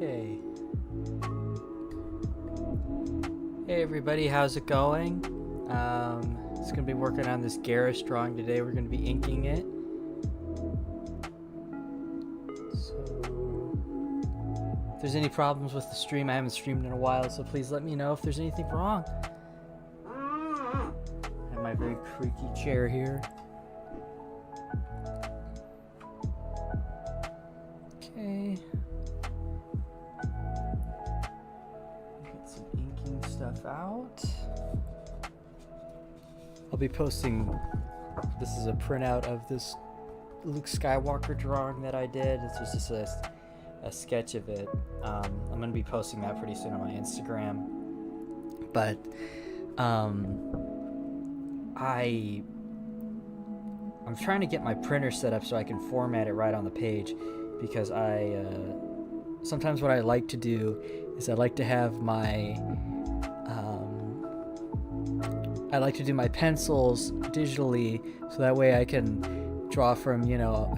Okay. Hey everybody, how's it going? It's going to be working on this Garrus drawing today. We're going to be inking it. So, if there's any problems with the stream, I haven't streamed in a while, so please let me know if there's anything wrong. I have my very creaky chair here. Okay. Get some inking stuff out. I'll be posting, this is a printout of this Luke Skywalker drawing that I did. It's just a sketch of it. I'm going to be posting that pretty soon on my Instagram. But I'm trying to get my printer set up so I can format it right on the page, because sometimes what I like to do is I like to have my I like to do my pencils digitally, so that way I can draw from,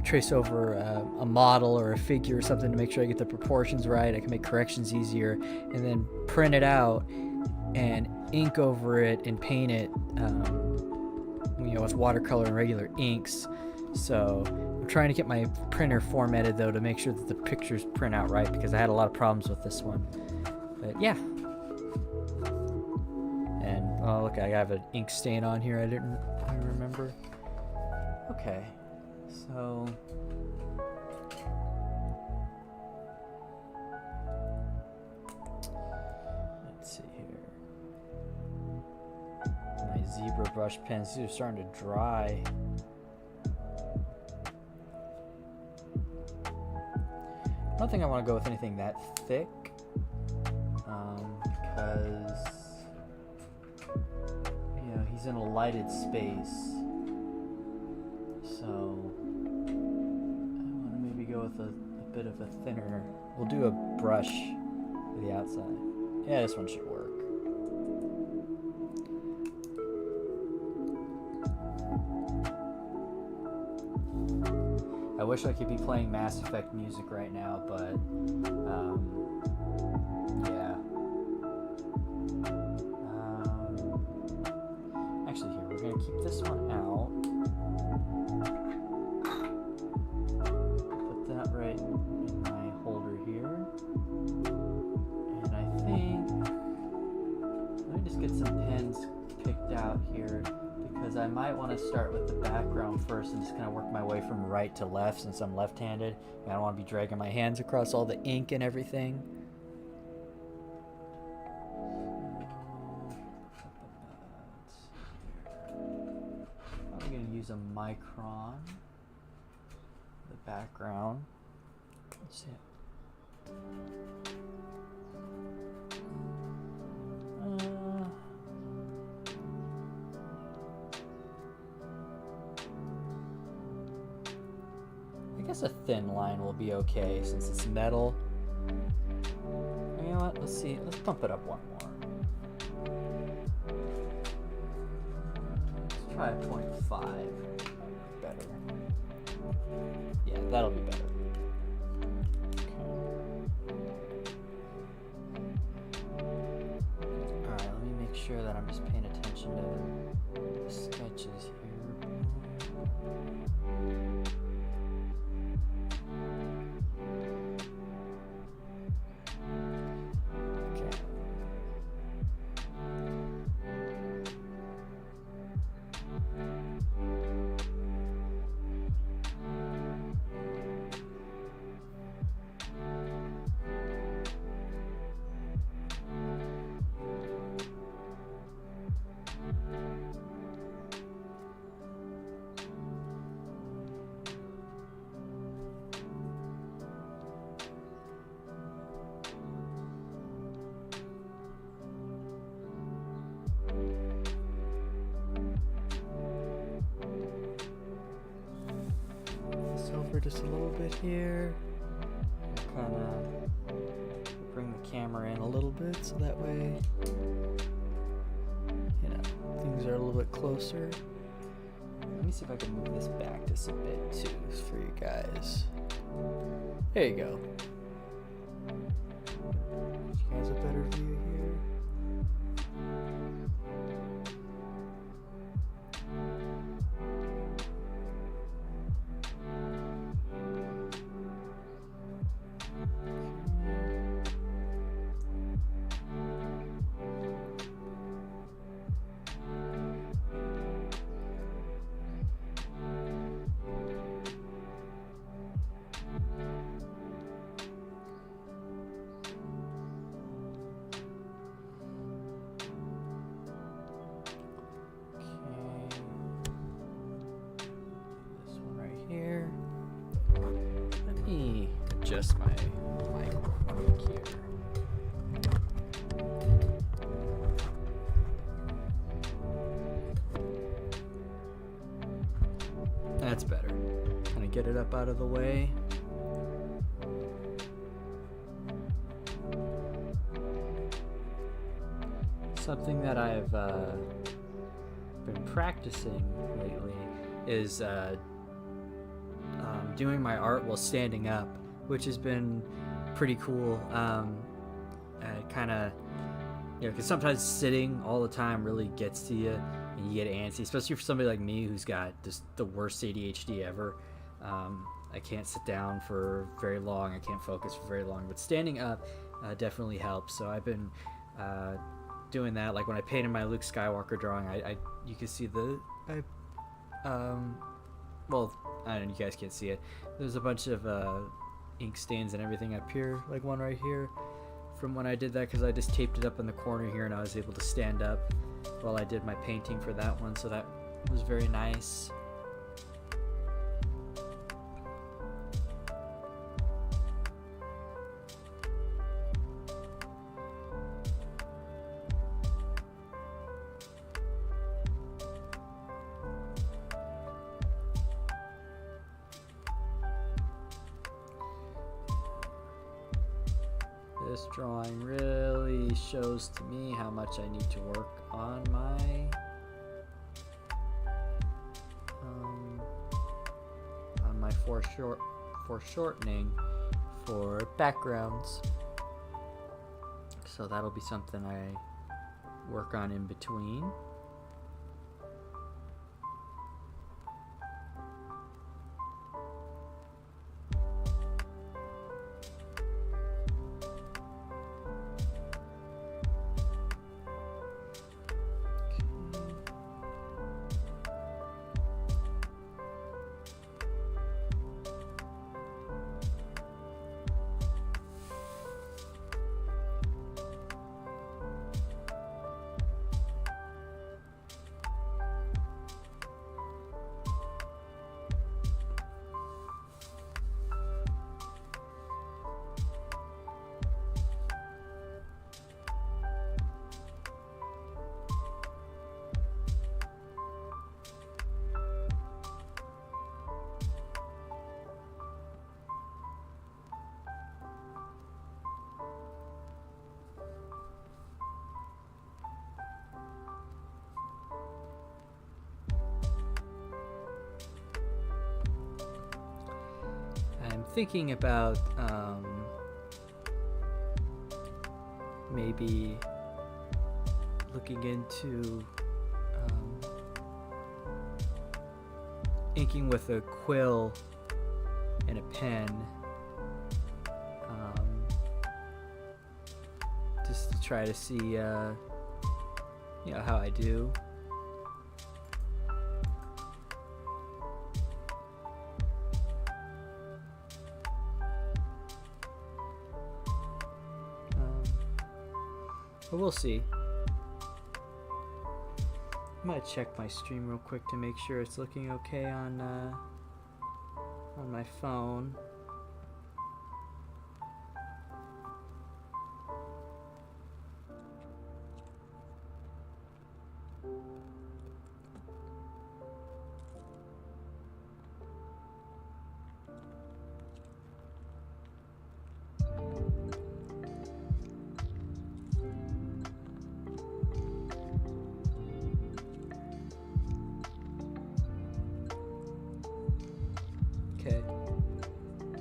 trace over a model or a figure or something to make sure I get the proportions right. I can make corrections easier, and then print it out and ink over it and paint it with watercolor and regular inks. So I'm trying to get my printer formatted though to make sure that the pictures print out right, because I had a lot of problems with this one. But yeah. And oh look, I have an ink stain on here. I didn't remember. Okay, so let's see here. My zebra brush pens are starting to dry. I don't think I want to go with anything that thick, because he's in a lighted space. So I want to maybe go with a bit of a thinner. We'll do a brush for the outside. Yeah, this one should work. I wish I could be playing Mass Effect music right now, but yeah. Actually, here, we're going to keep this one out. Put that right in my holder here. And I think, let me just get some pens picked out here, because I might want to start with the background first and just kind of work my way from right to left, since I'm left-handed. I don't want to be dragging my hands across all the ink and everything. I'm going to use a micron for the background. Let's see. I guess a thin line will be okay since it's metal. You know what? Let's see. Let's pump it up one more. Let's try a 0.5. Better. Yeah, that'll be better. Alright, let me make sure that I'm just paying attention to the sketches here. Just a little bit here. Kind of bring the camera in a little bit so that way, things are a little bit closer. Let me see if I can move this back just a bit too for you guys. There you go. adjust my mic here. That's better. Kind of get it up out of the way. Something that I've been practicing lately is doing my art while standing up, which has been pretty cool. Kind of, you know, because sometimes sitting all the time really gets to you and you get antsy, especially for somebody like me who's got just the worst ADHD ever. I can't sit down for very long. I can't focus for very long, but standing up definitely helps. So I've been doing that. Like when I painted my Luke Skywalker drawing, you can see well, I don't know, you guys can't see it. There's a bunch of ink stains and everything up here, like one right here, from when I did that, because I just taped it up in the corner here and I was able to stand up while I did my painting for that one, so that was very nice. This drawing really shows to me how much I need to work on my foreshortening for backgrounds. So that'll be something I work on in between. Thinking about maybe looking into inking with a quill and a pen, just to try to see you know, how I do. But we'll see. I might check my stream real quick to make sure it's looking okay on my phone.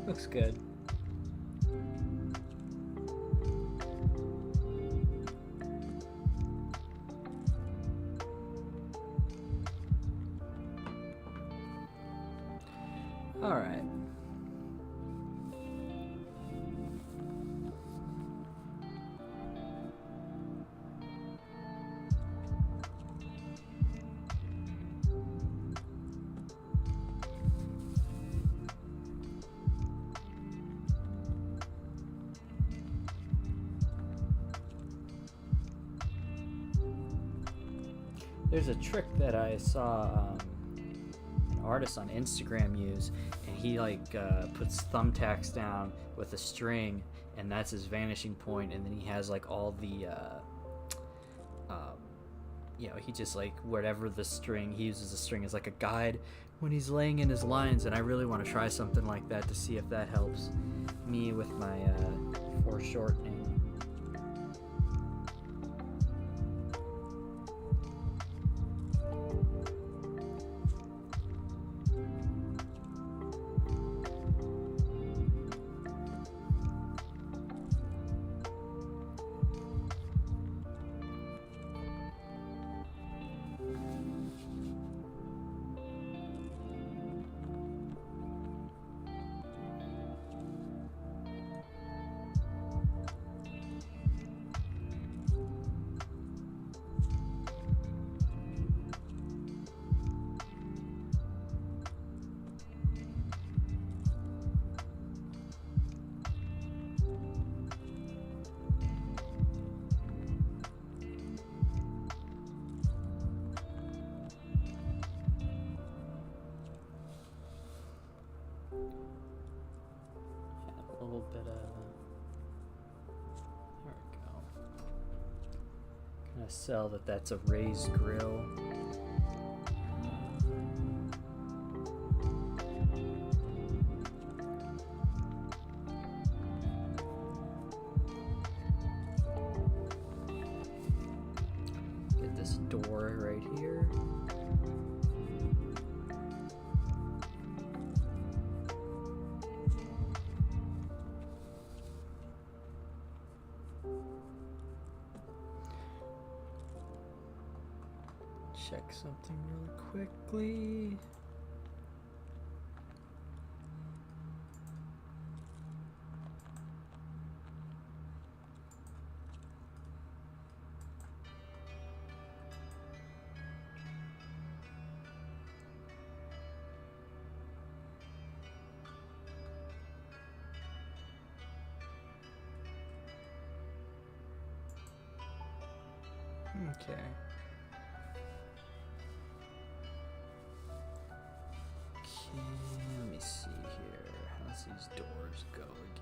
Looks good. All right. There's a trick that I saw an artist on Instagram use, and he like puts thumbtacks down with a string, and that's his vanishing point, and then he has like all the you know, he just like whatever the string, he uses the string as like a guide when he's laying in his lines. And I really want to try something like that to see if that helps me with my foreshortening. A little bit of, there we go. Gonna sell that that's a raised grill. Get this door right here. Check something really quickly. Okay. Let me see here. How's these doors go again?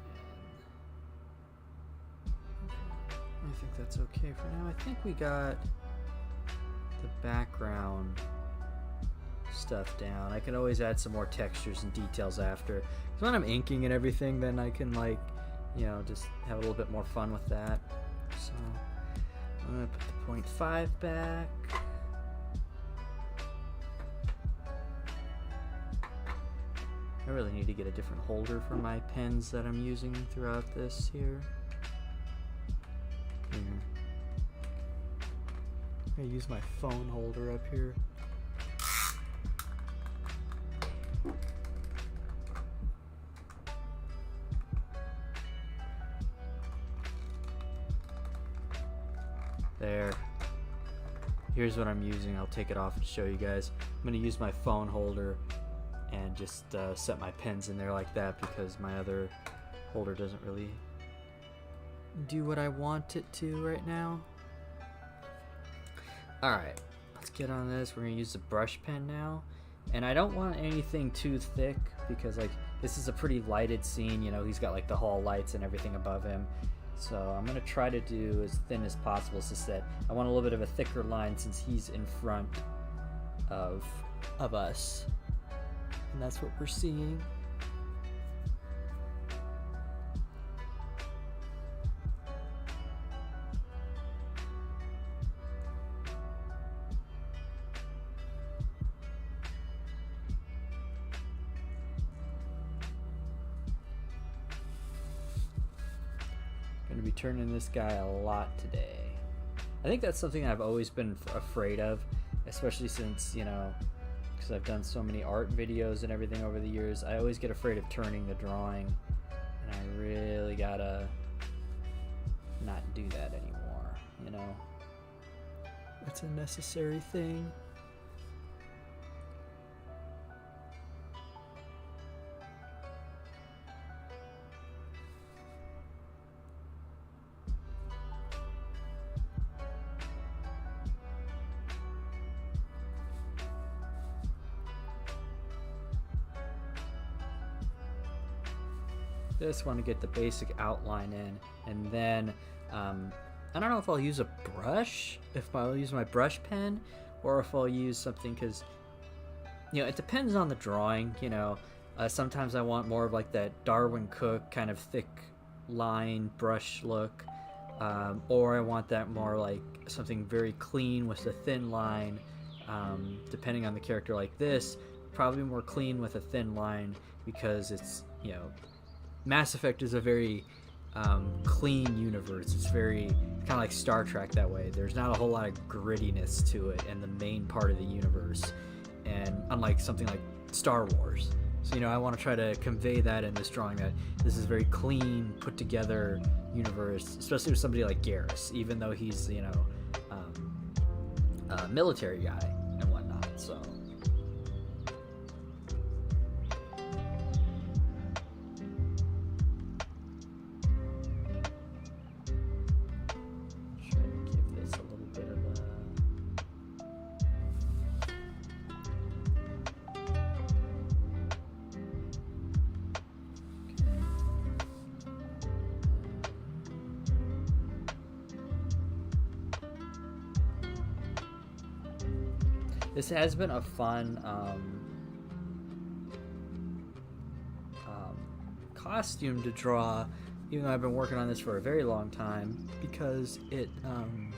I think that's okay for now. I think we got the background stuff down. I can always add some more textures and details after. Because when I'm inking and everything, then I can, like, you know, just have a little bit more fun with that. So I'm going to put the 0.5 back. I really need to get a different holder for my pens that I'm using throughout this here. I use my phone holder up here. There. Here's what I'm using. I'll take it off and show you guys. I'm going to use my phone holder and just set my pens in there like that, because my other holder doesn't really do what I want it to right now. Alright, let's get on this. We're going to use the brush pen now. And I don't want anything too thick, because like this is a pretty lighted scene, you know, he's got like the hall lights and everything above him. So I'm going to try to do as thin as possible. It's just that I want a little bit of a thicker line since he's in front of us. And that's what we're seeing. Gonna be turning this guy a lot today. I think that's something I've always been afraid of, especially since, you know, because I've done so many art videos and everything over the years. I always get afraid of turning the drawing, and I really gotta not do that anymore, you know? It's a necessary thing. this, want to get the basic outline in, and then I don't know if I'll use a brush, if I'll use my brush pen, or if I'll use something, because, you know, it depends on the drawing, you know. Sometimes I want more of like that Darwin Cook kind of thick line brush look, or I want that more like something very clean with a thin line, depending on the character. Like this, probably more clean with a thin line, because it's, you know, Mass Effect is a very clean universe. It's very kind of like Star Trek that way. There's not a whole lot of grittiness to it in the main part of the universe, and unlike something like Star Wars. So, you know, I want to try to convey that in this drawing, that this is a very clean, put together universe, especially with somebody like Garrus, even though he's, you know, a military guy and whatnot. So try to give this a little bit of a This has been a fun costume to draw, even though I've been working on this for a very long time, because it's kind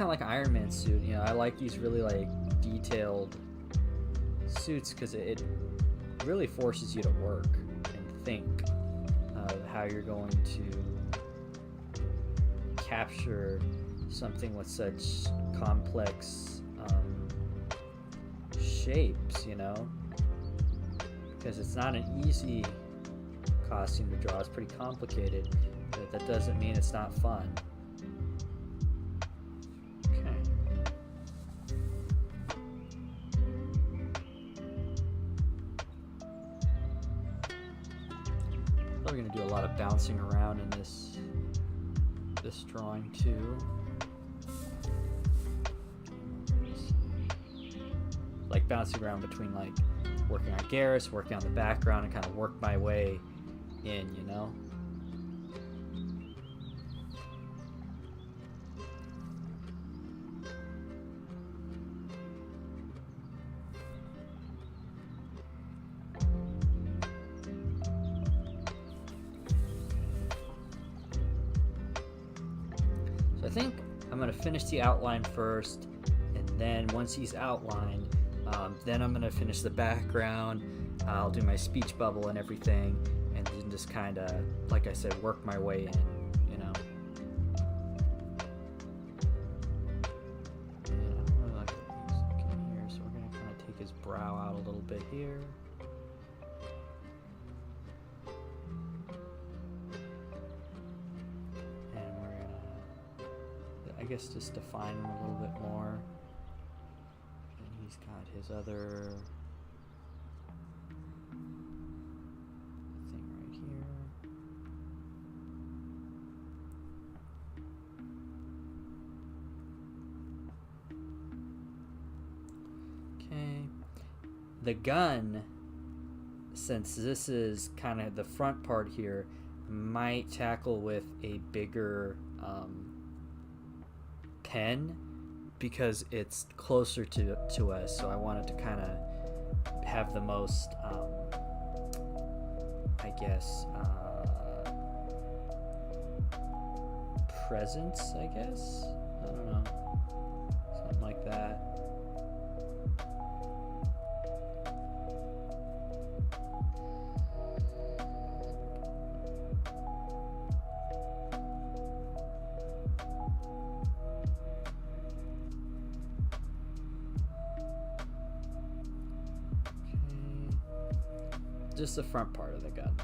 of like an Iron Man suit. You know, I like these really like detailed suits because it really forces you to work and think of how you're going to capture something with such complex shapes, you know, because it's not an easy costume to draw. It's pretty complicated, but that doesn't mean it's not fun. Okay. We're going to do a lot of bouncing around in this drawing too. Like bouncing around between like working on Garrus, working on the background, and kind of work my way in, you know. So I think I'm going to finish the outline first, and then once he's outlined, then I'm going to finish the background. I'll do my speech bubble and everything, and then just kind of, like I said, work my way in, you know. And I don't really like what he's looking here, so we're going to kind of take his brow out a little bit here. And we're going to, I guess, just define him a little bit more. He's got his other thing right here. Okay. The gun, since this is kind of the front part here, might tackle with a bigger pen, because it's closer to us, so I wanted to kind of have the most, I guess, presence, I guess? I don't know. Something like that. Just the front part of the gun, though.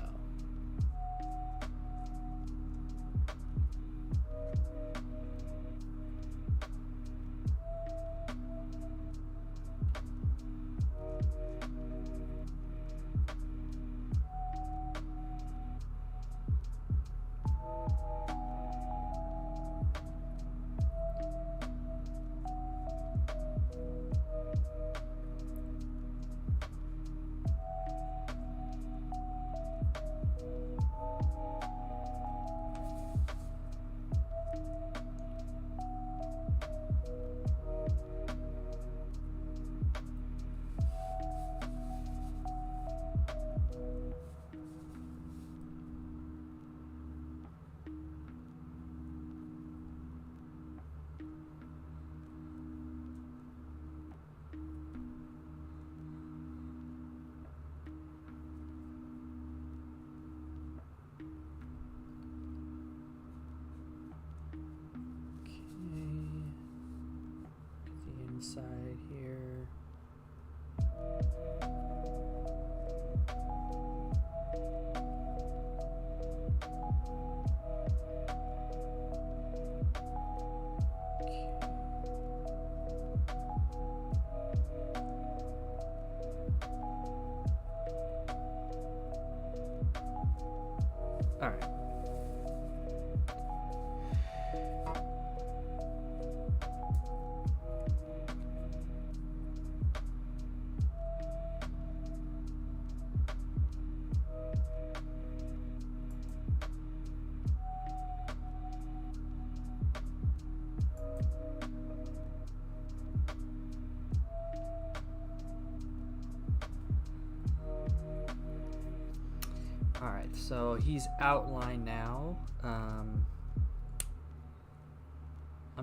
Alright, so he's outlined now. I'm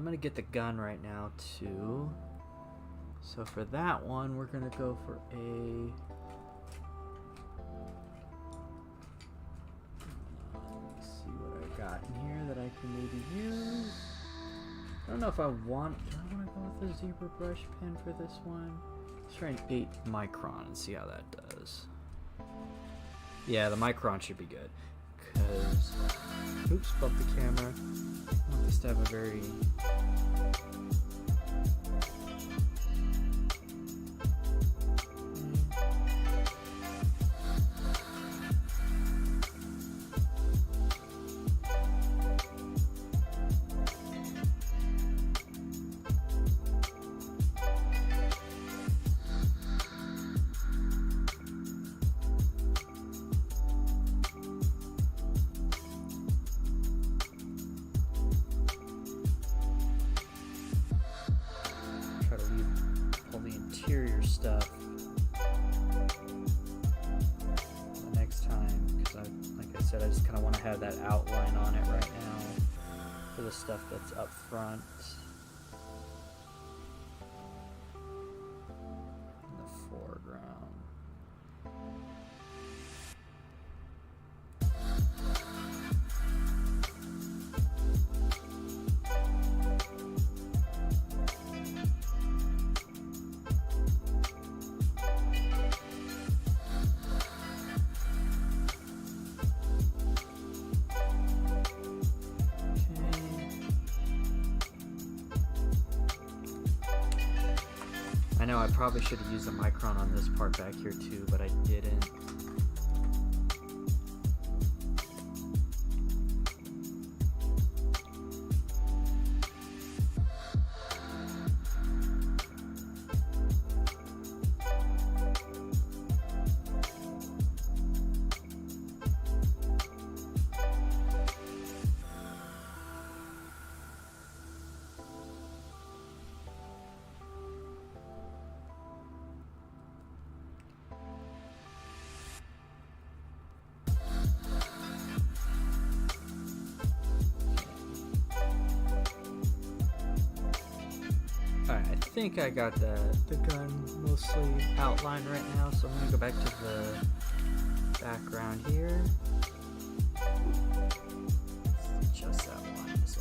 gonna get the gun right now too. So for that one, we're gonna go for a... Let's see what I got in here that I can maybe use. I don't know if I want... Do I want to go with a zebra brush pen for this one? Let's try an 8 micron and see how that does. Yeah, the micron should be good. Because... Oops, bumped the camera. I want this to have a very... stuff the next time, because like I said, I just kind of want to have that outline on it right now for the stuff that's up front in the foreground. I know I probably should have used a micron on this part back here too, but I didn't. I think I got the gun mostly outlined right now, so I'm going to go back to the background here. Just that one. So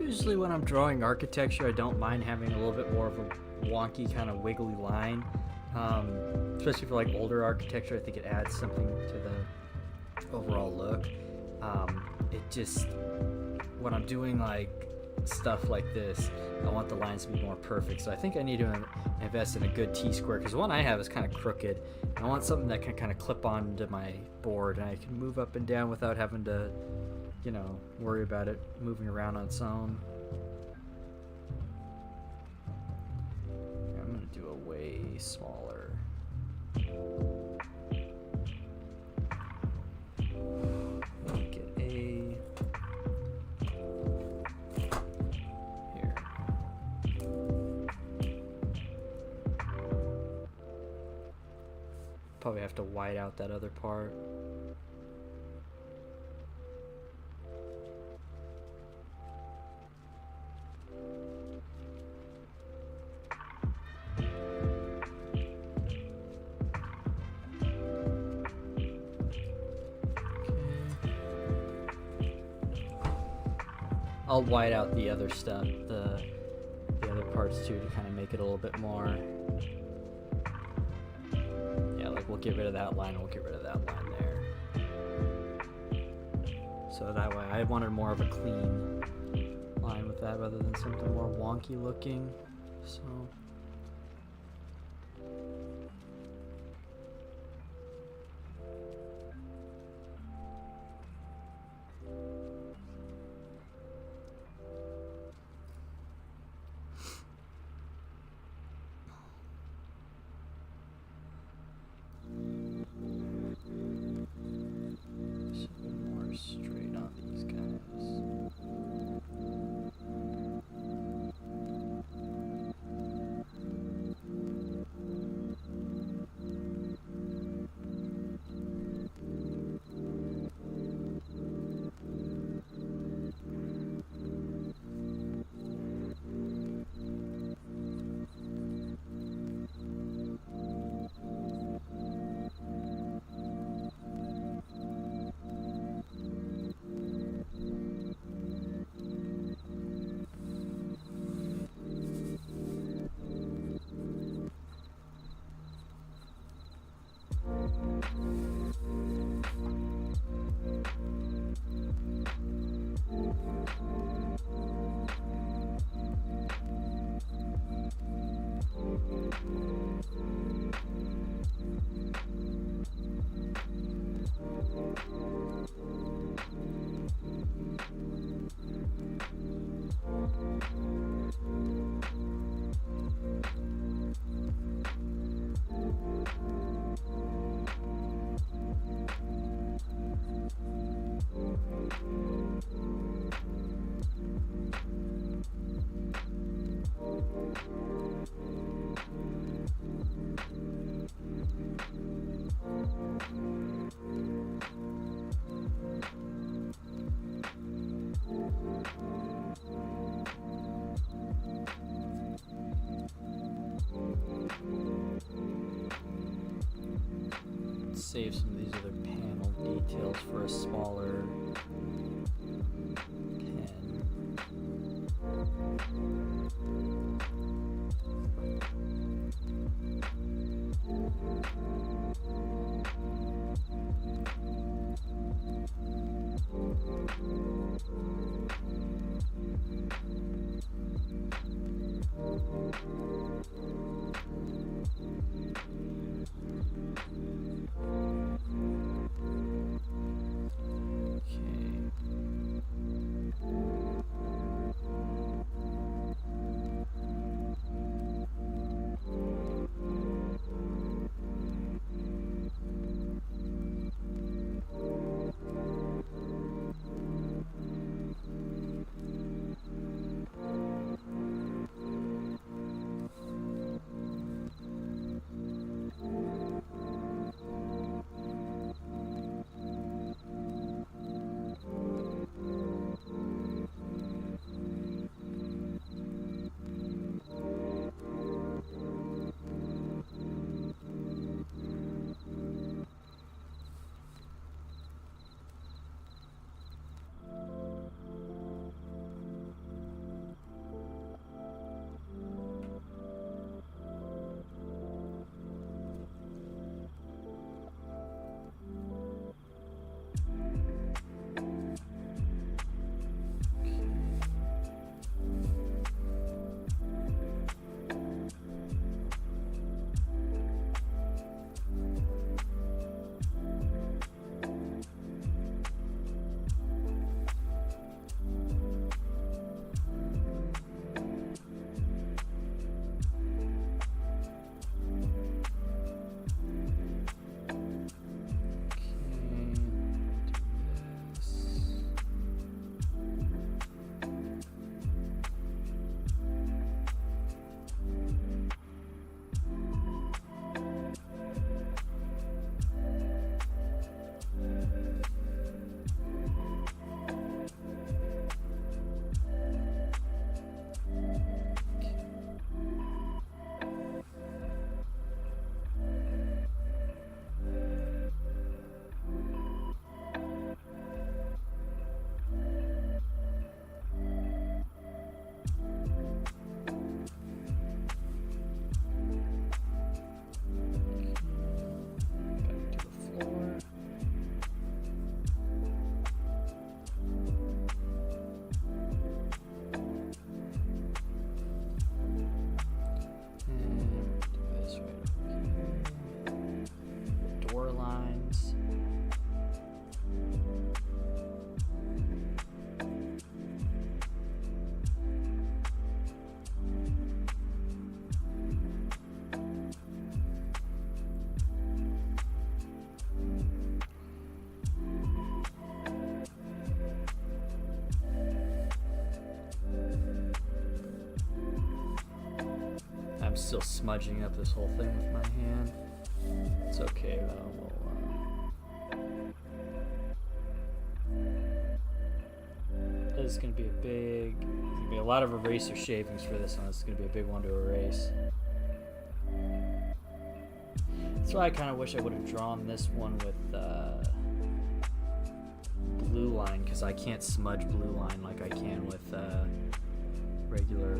usually when I'm drawing architecture, I don't mind having a little bit more of a wonky kind of wiggly line, especially for like older architecture. I think it adds something to the overall look. It just, when I'm doing like stuff like this, I want the lines to be more perfect, so I think I need to invest in a good T-square, because the one I have is kind of crooked. I want something that can kind of clip onto my board and I can move up and down without having to, you know, worry about it moving around on its own. way smaller. Make it a here. Probably have to white out that other part. I'll white out the other stuff, the other parts too, to kind of make it a little bit more. Yeah, like we'll get rid of that line, we'll get rid of that line there. So that way, I wanted more of a clean line with that rather than something more wonky looking. So. Straight on these guys. Save some of these other panel details for a smaller pen. Okay. still smudging up this whole thing with my hand. It's okay though. This is going to be there's going to be a lot of eraser shavings for this one. It's going to be a big one to erase. That's why I kind of wish I would have drawn this one with blue line, because I can't smudge blue line like I can with regular,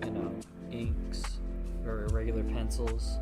you know, inks or regular pencils.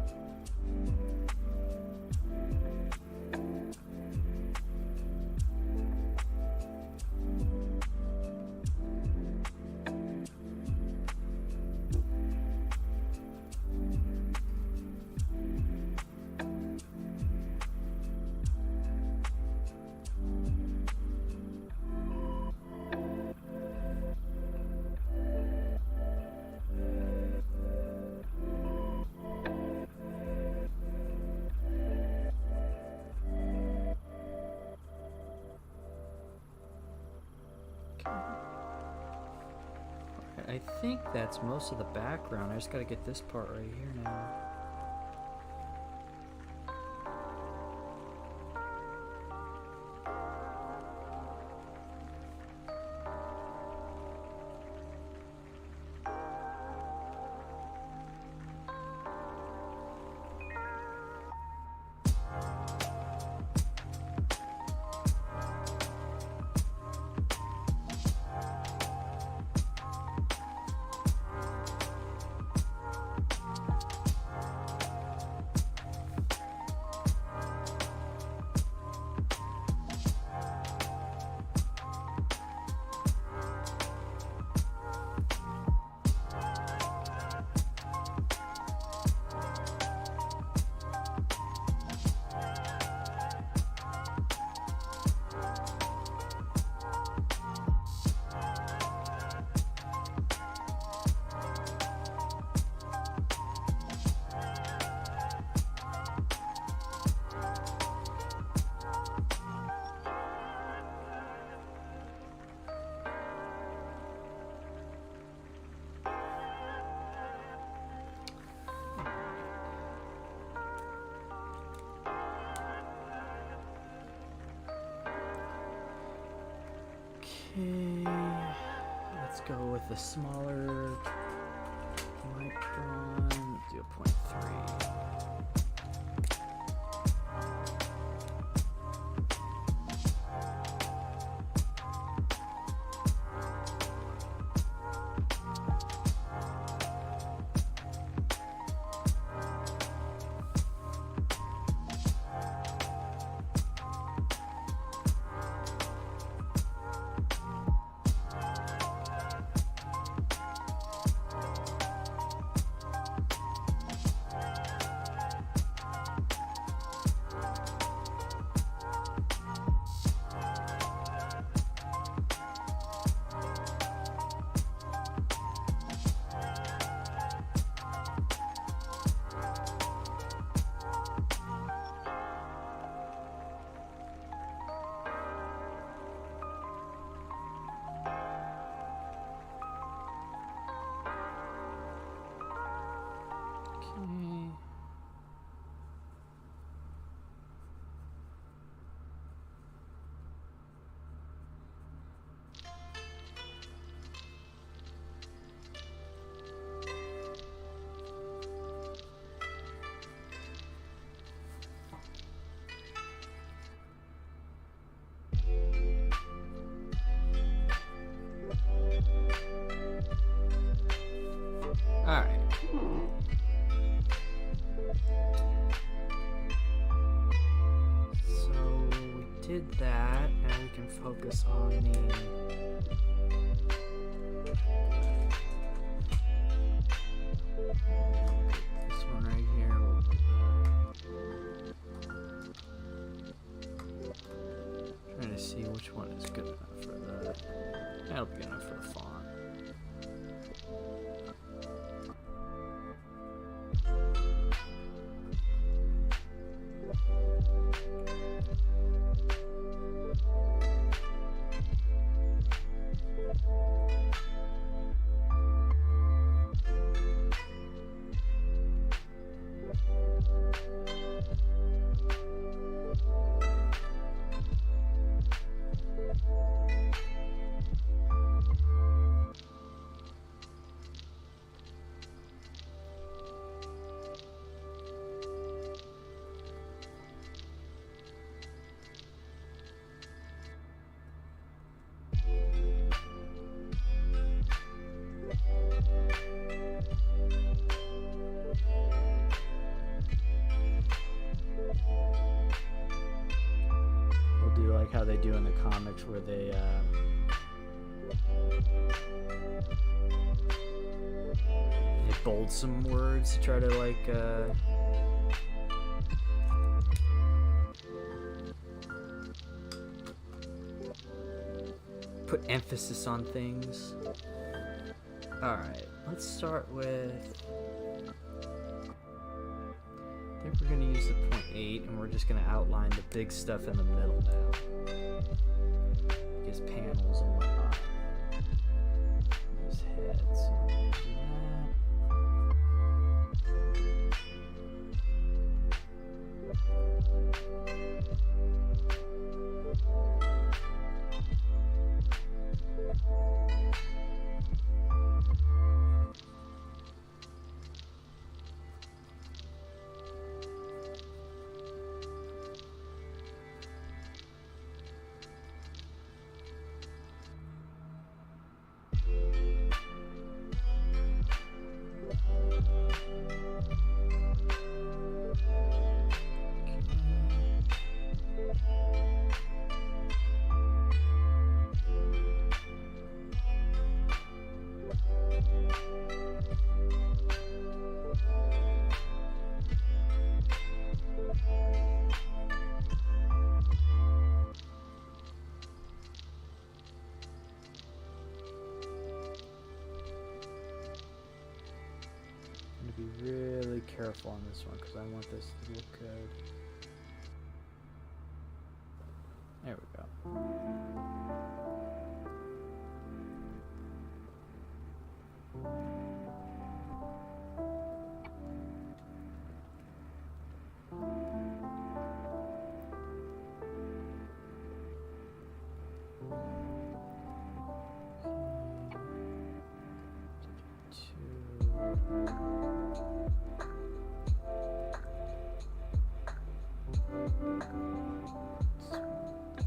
I think that's most of the background. I just gotta get this part right here now. Okay, let's go with the smaller micron, do a 0.3. Alright. So we did that, and we can focus on the this one right here. Trying to see which one is good enough for the. That'll be good enough for the font. how they do in the comics where they bold some words to try to like put emphasis on things. Alright, let's start with, I think we're going to use the 0.8 and we're just going to outline the big stuff in the middle now. Just panels and whatnot. There's heads. So we're going to do be really careful on this one because I want this to look good. There we go.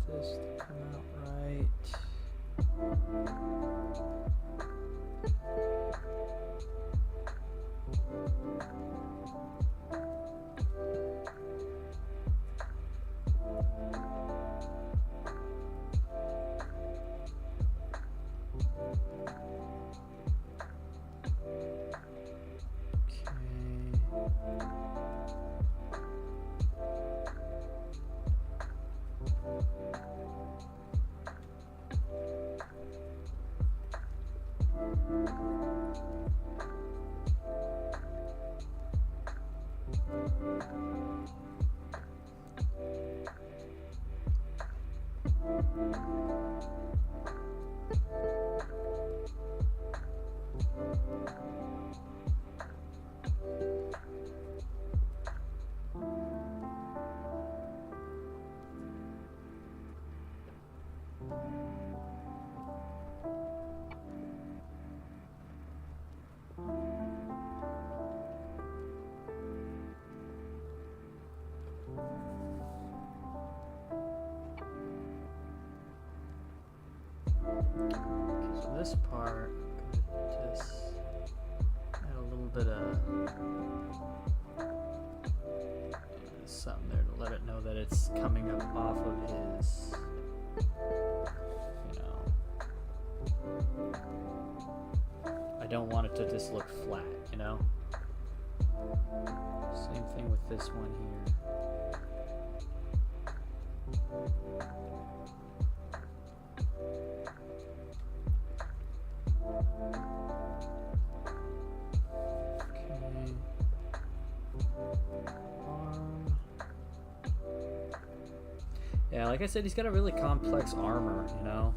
This to come out right. Okay, so this part, I'm gonna just add a little bit of something there to let it know that it's coming up off of his, you know. I don't want it to just look flat, you know. Same thing with this one here. Yeah, like I said, he's got a really complex armor, you know?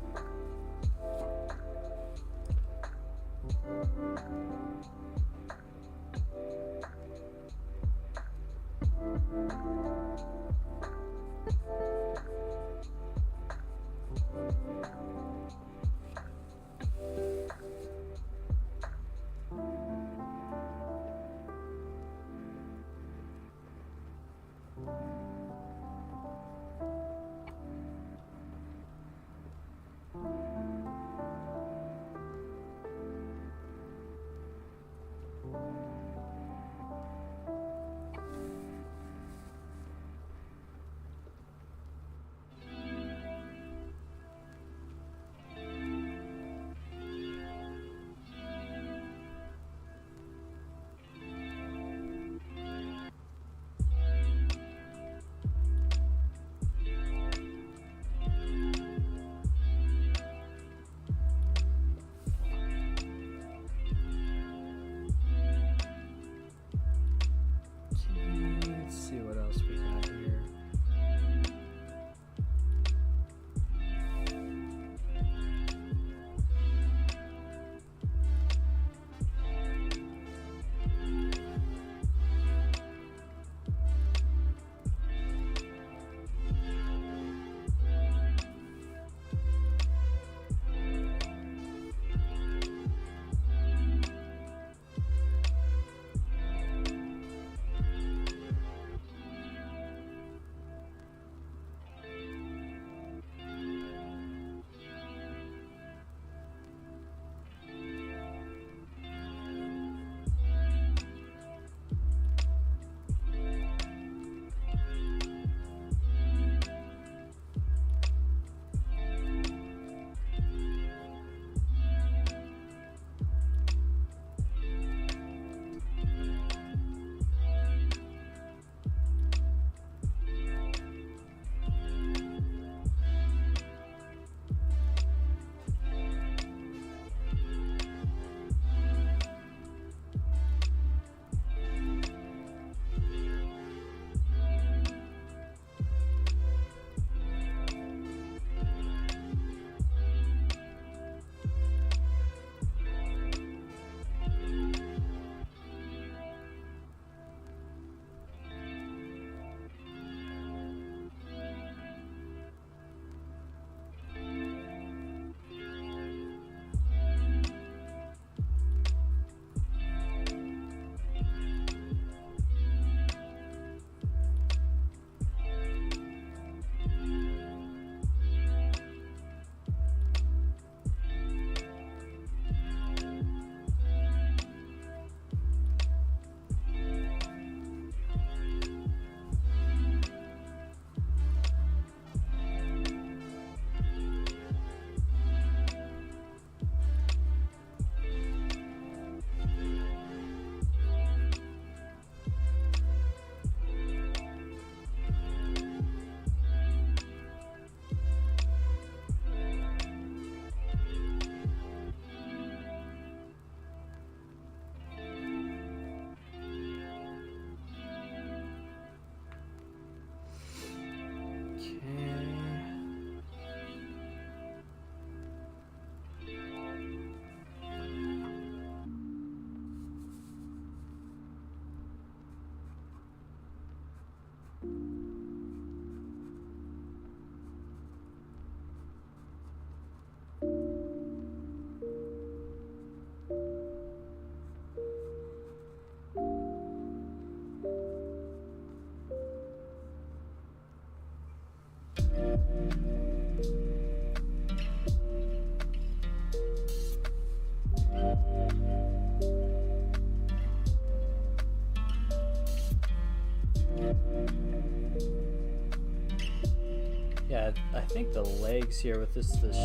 Yeah, I think the legs here with the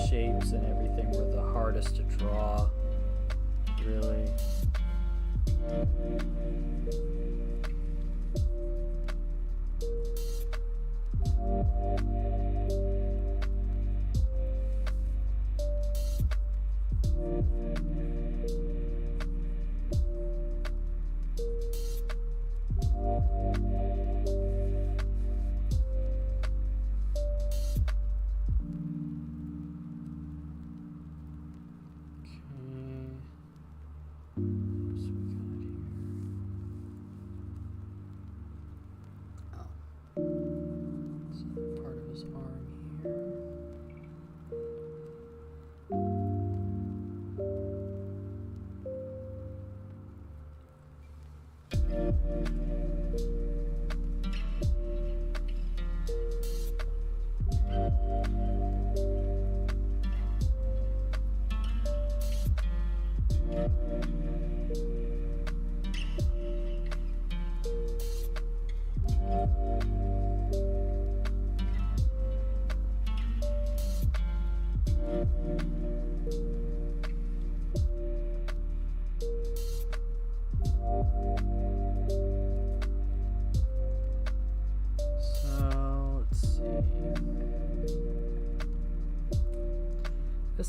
shapes and everything were the hardest to draw, really.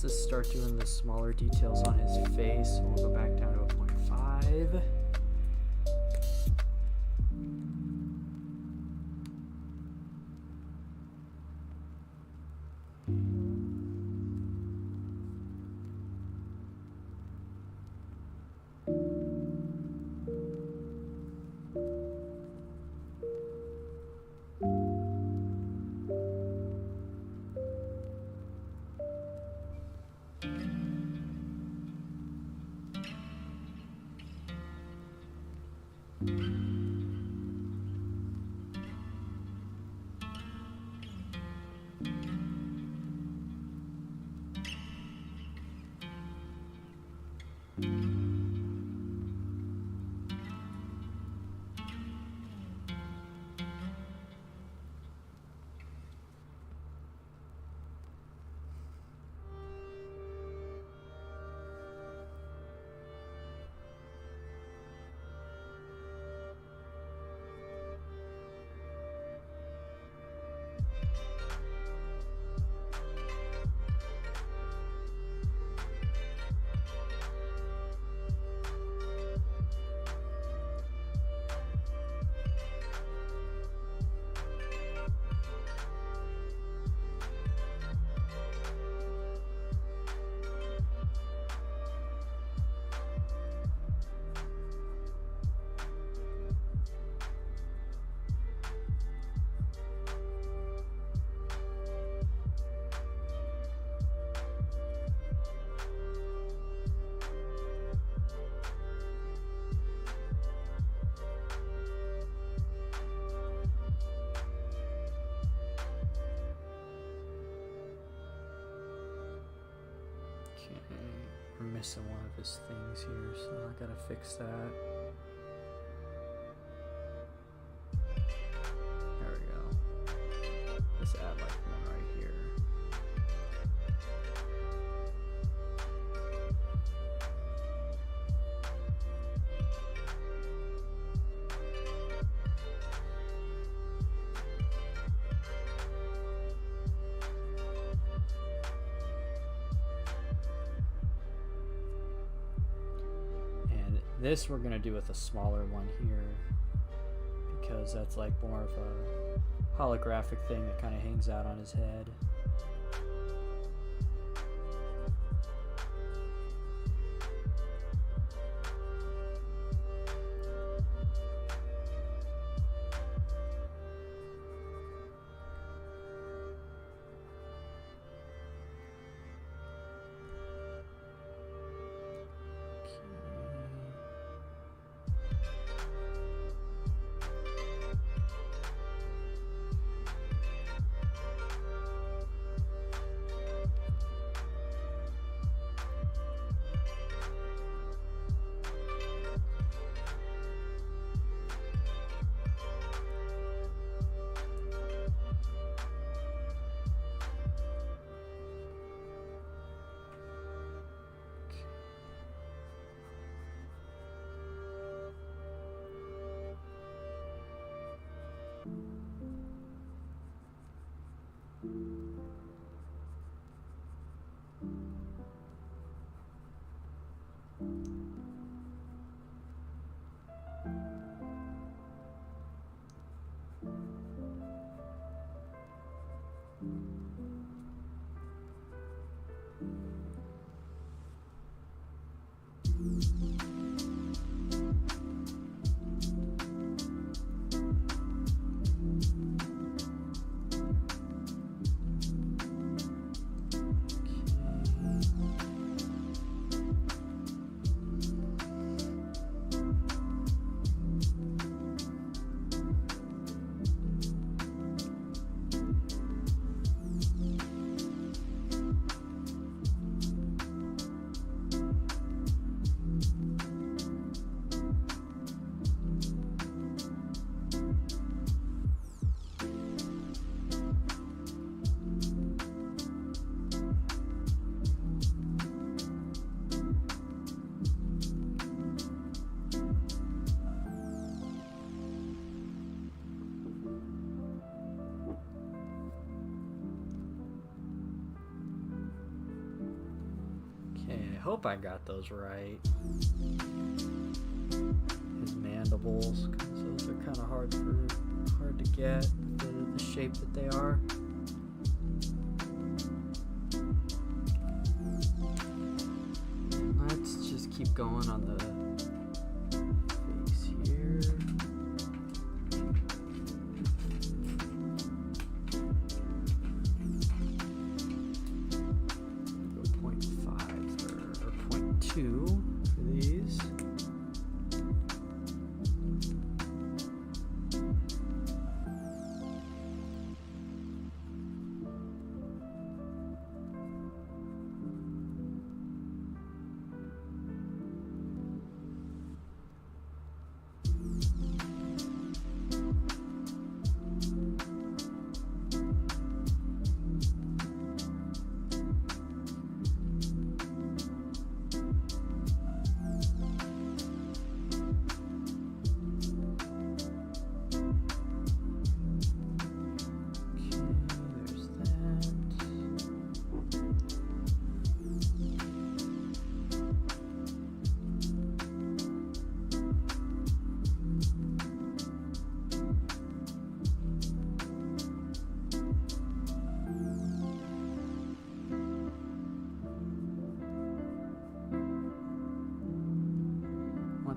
Let's start doing the smaller details on his face. So we'll go back down to a 0.5. We're missing one of his things here, so I gotta fix that. There we go. Let's add like one right here. This we're going to do with a smaller one here because that's like more of a holographic thing that kind of hangs out on his head. Hope I got those right. His mandibles, because those are kind of hard to get, the shape that they are. Let's just keep going on the face here. For these.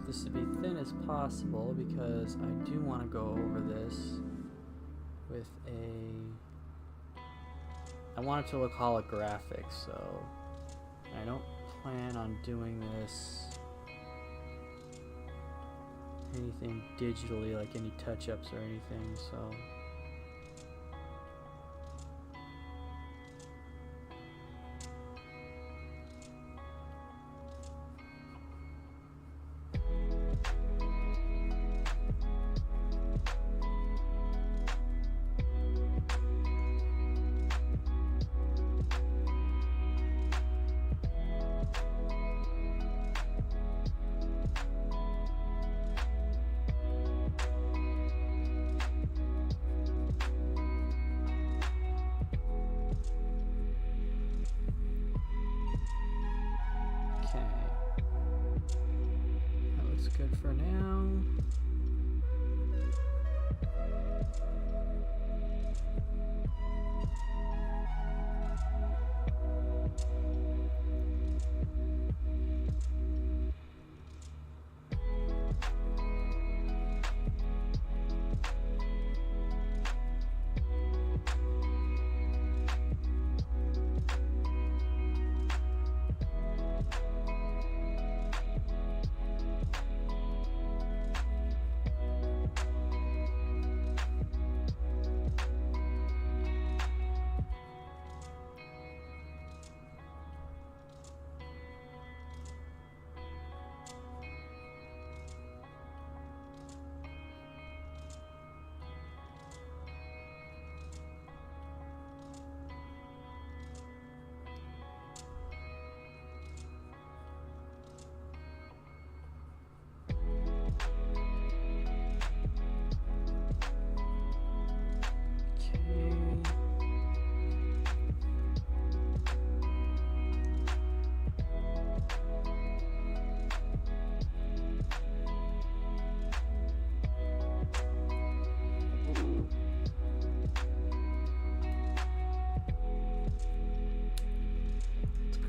This to be thin as possible because I do want to go over this with I want it to look holographic, so I don't plan on doing this anything digitally, like any touch-ups or anything, so good for now.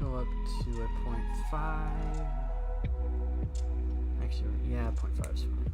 Go up to a 0.5. Yeah, 0.5 is fine.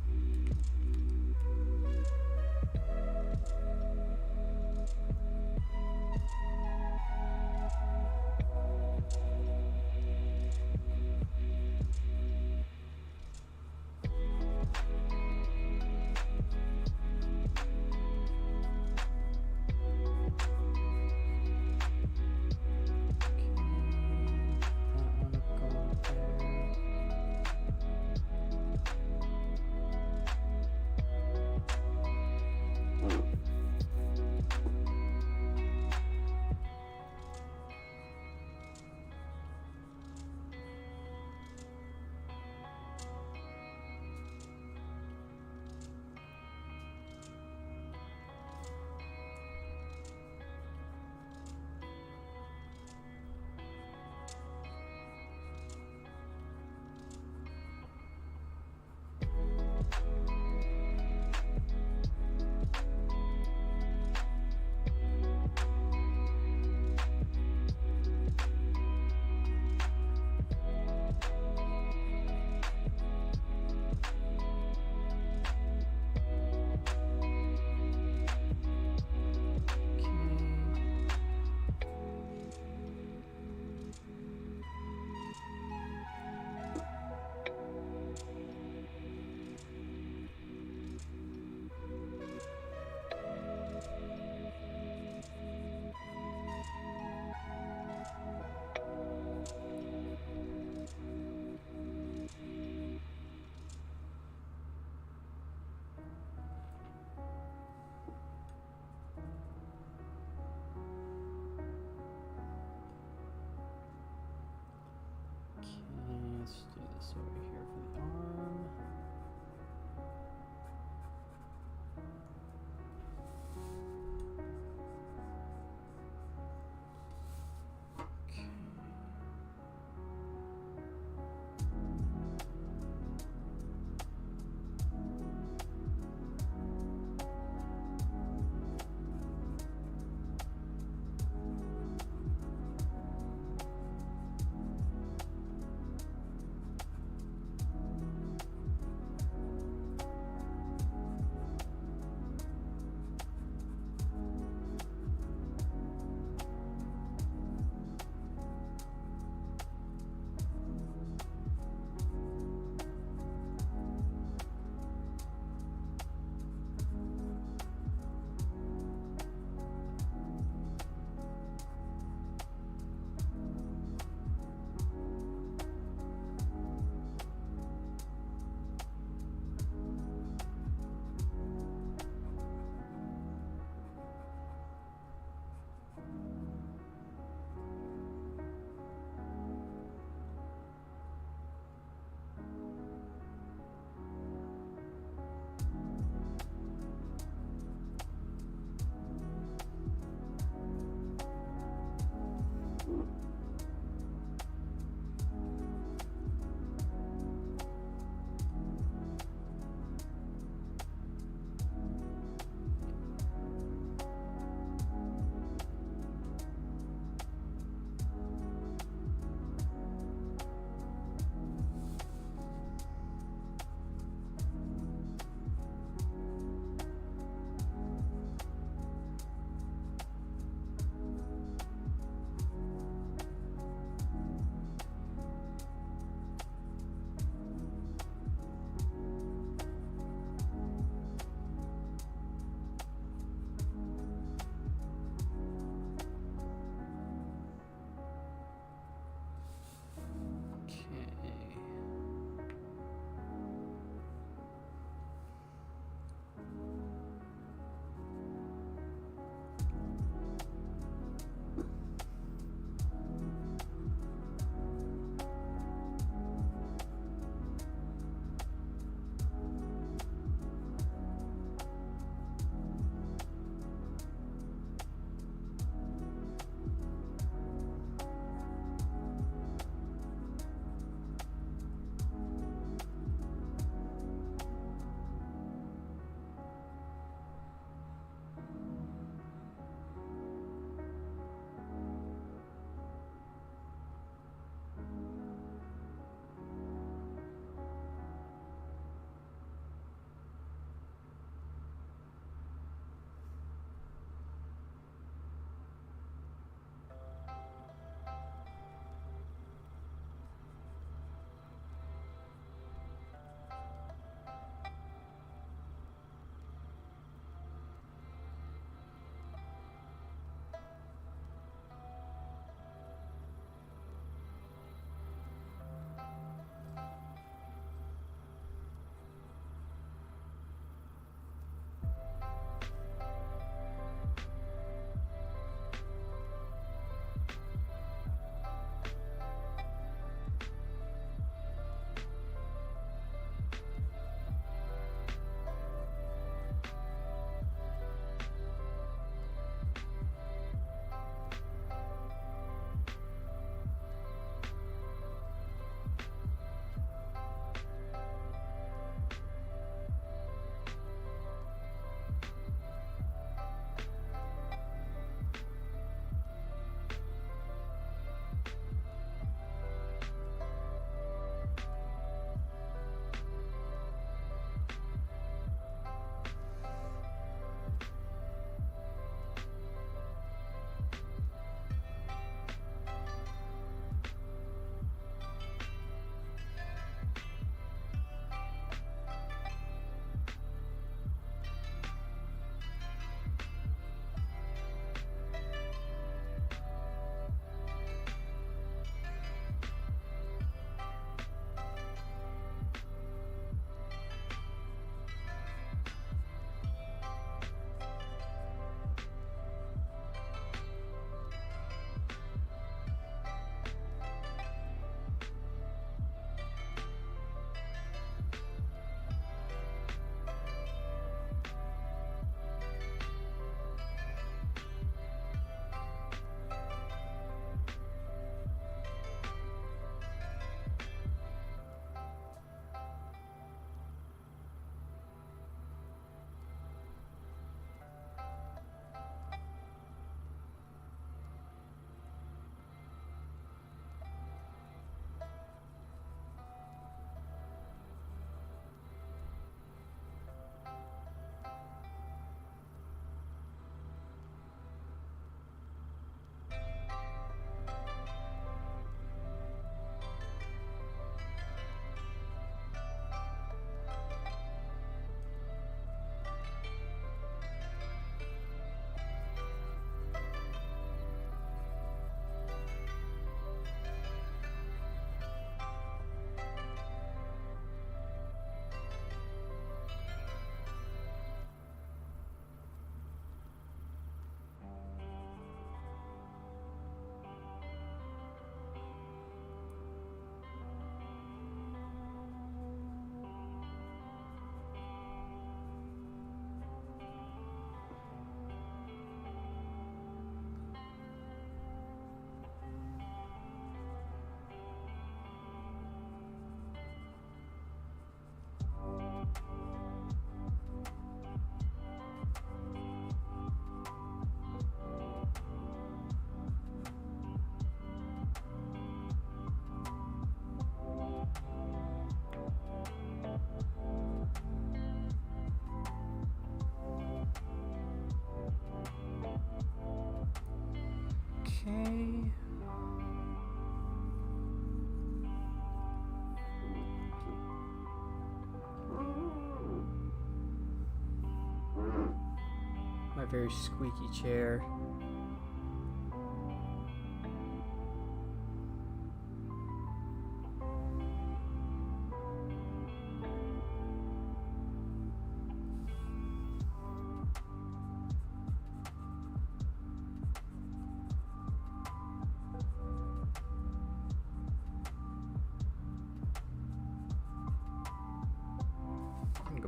my very squeaky chair.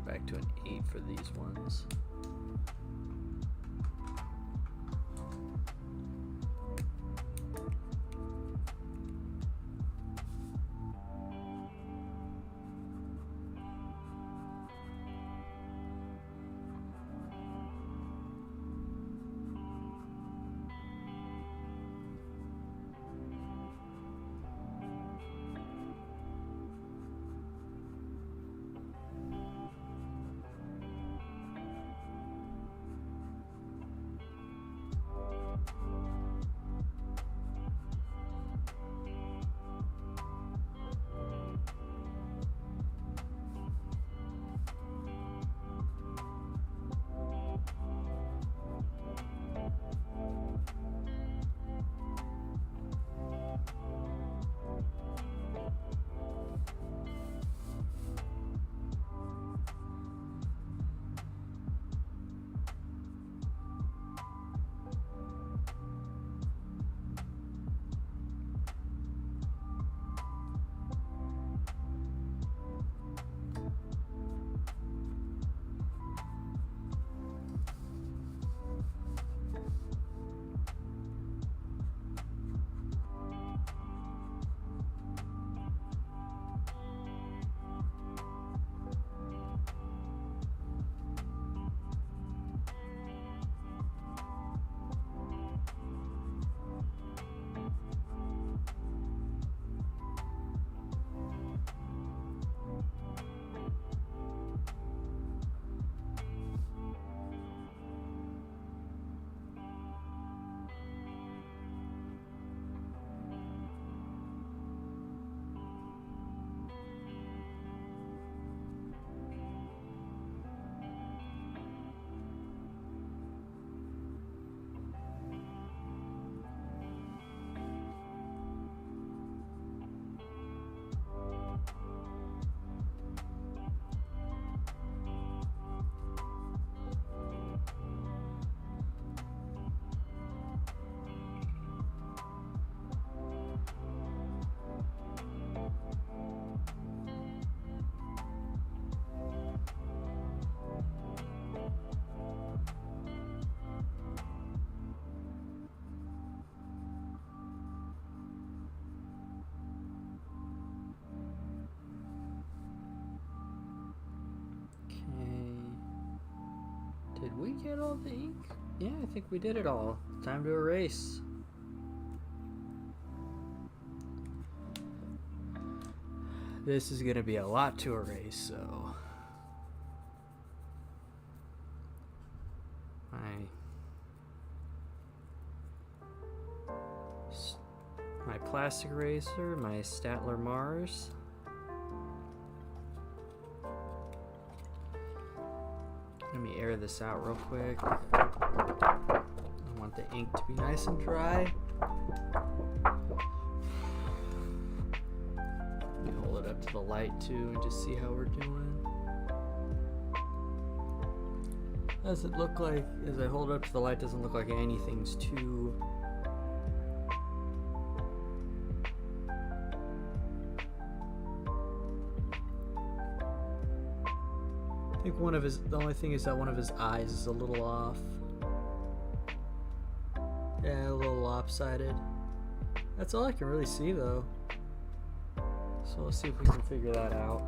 Back to an 8 for these ones. Did we get all the ink? Yeah, I think we did it all. Time to erase. This is gonna be a lot to erase, so my plastic eraser, my Statler Mars. Let me air this out real quick. I want the ink to be nice and dry. Let me hold it up to the light too and just see how we're doing. Does it look like, as I hold it up to the light, doesn't look like anything's too I think the only thing is that one of his eyes is a little off. Yeah, a little lopsided. That's all I can really see though. So let's see if we can figure that out.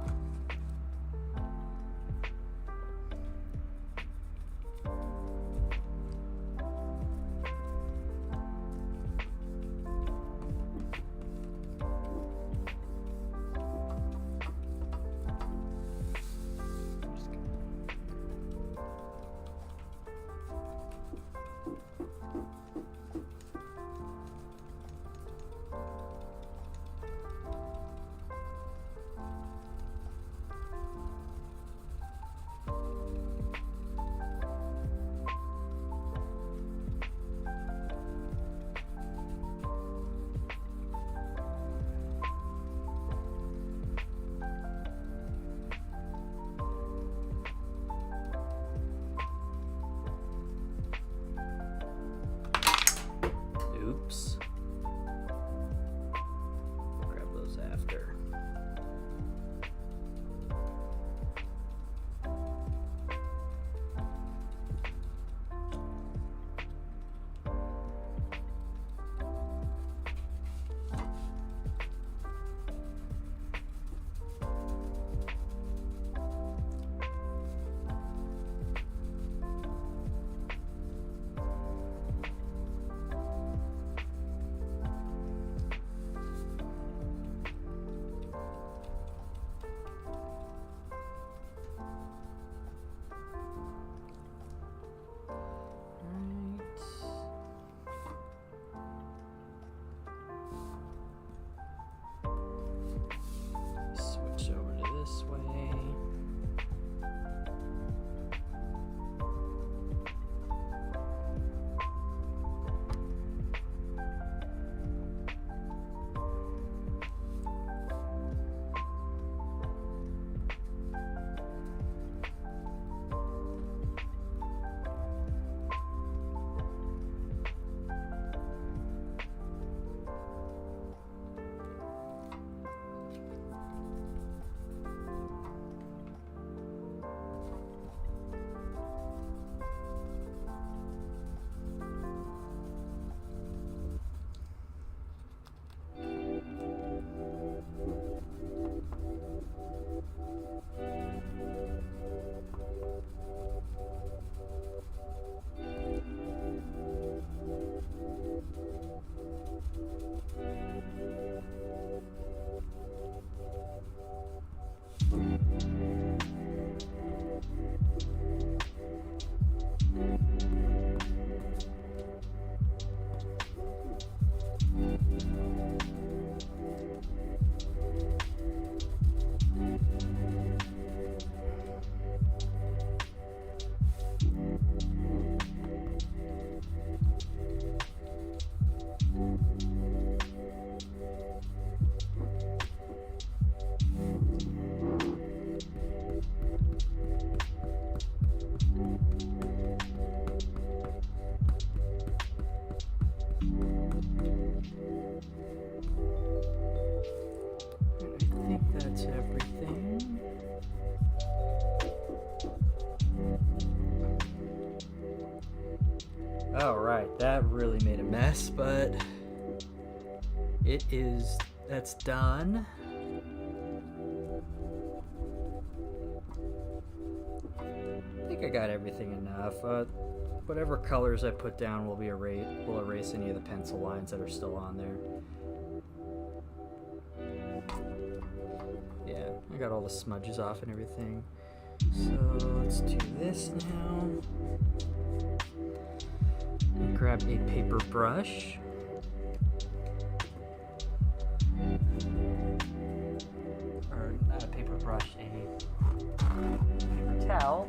Alright, that really made a mess, but that's done. I think I got everything enough. Whatever colors I put down will erase any of the pencil lines that are still on there. Yeah, I got all the smudges off and everything. So let's do this now. Grab a paper brush. Or not a paper brush, a paper towel.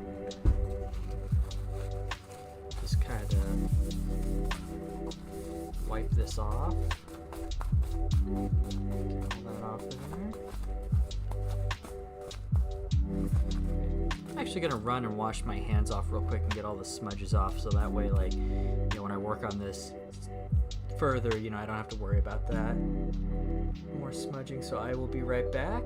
Just kind of wipe this off. Get all that off of there. I'm actually gonna run and wash my hands off real quick and get all the smudges off, so that way, like, you know, when I work on this further, you know, I don't have to worry about that. More smudging, so I will be right back.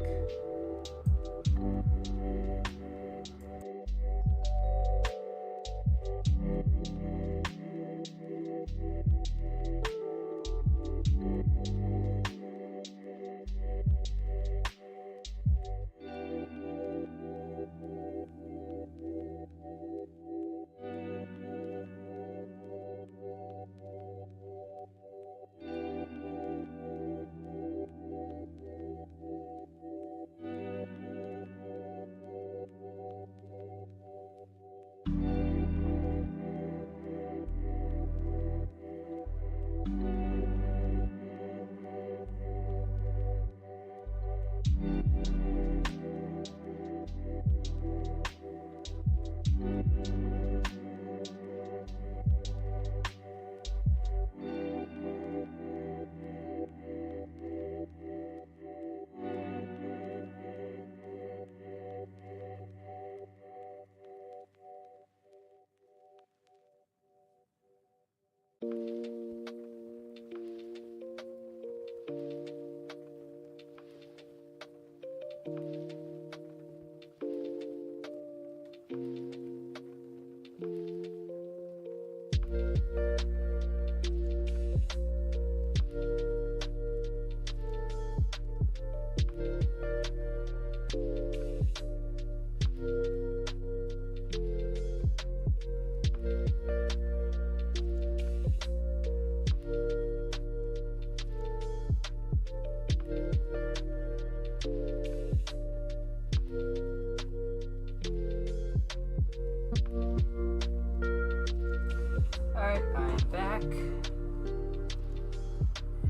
Alright, I'm back.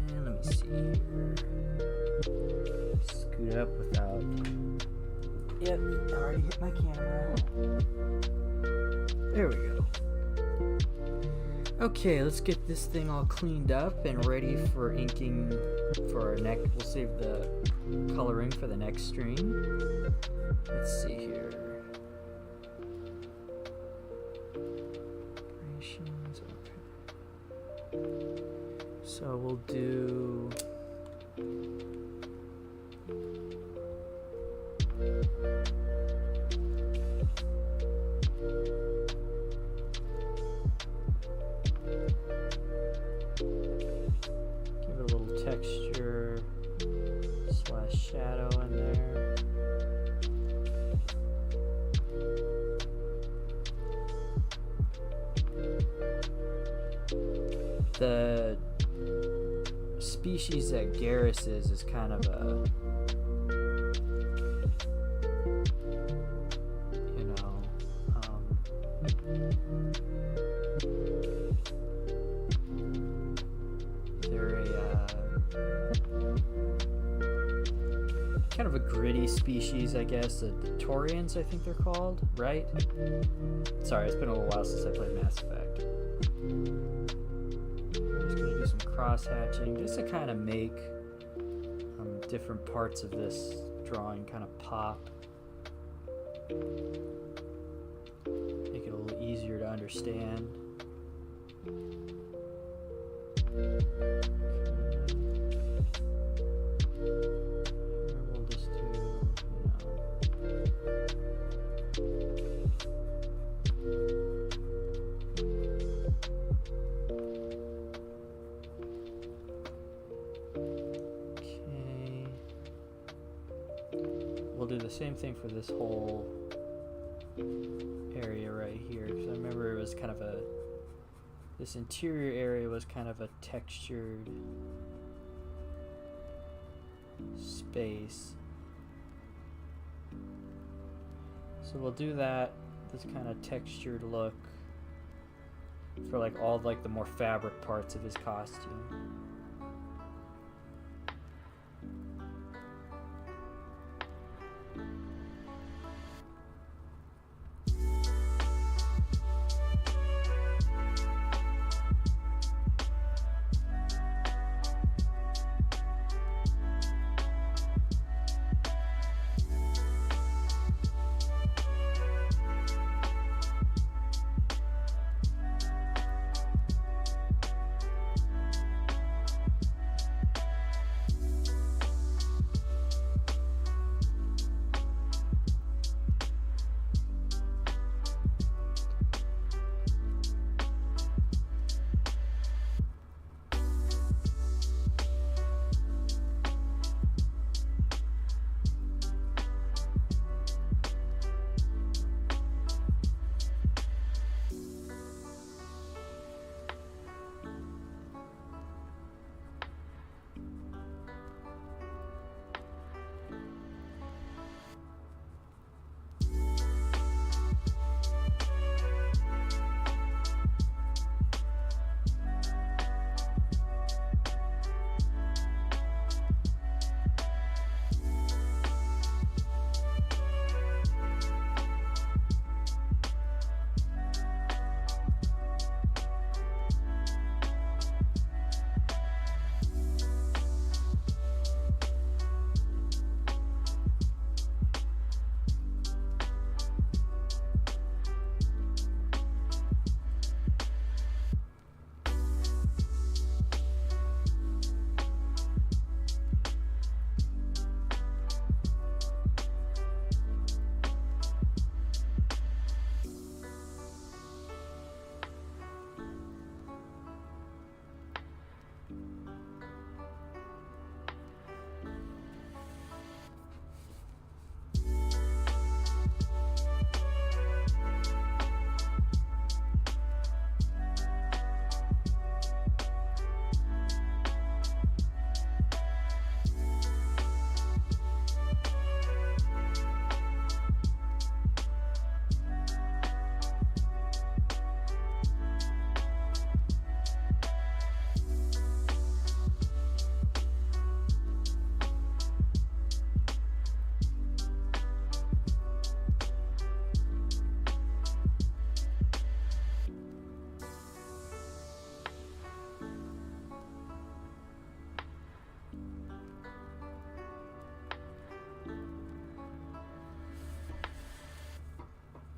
And let me see here. Scoot up without... Yep, I already hit my camera. There we go. Okay, let's get this thing all cleaned up and ready for inking for our next. We'll save the coloring for the next stream. Let's see here. Operations, okay. So we'll do. Give it a little texture / shadow in there. The species that Garrus is kind of a, you know, they're a kind of a gritty species, I guess. The Torians, I think they're called, right? Sorry, it's been a little while since I played Mass Effect. I'm just gonna do some cross hatching just to kind of make different parts of this drawing kind of pop. Make it a little easier to understand. We'll just do, you know, same thing for this whole area right here, because I remember it was kind of a, this interior area was kind of a textured space. So we'll do that, this kind of textured look for like all like the more fabric parts of his costume.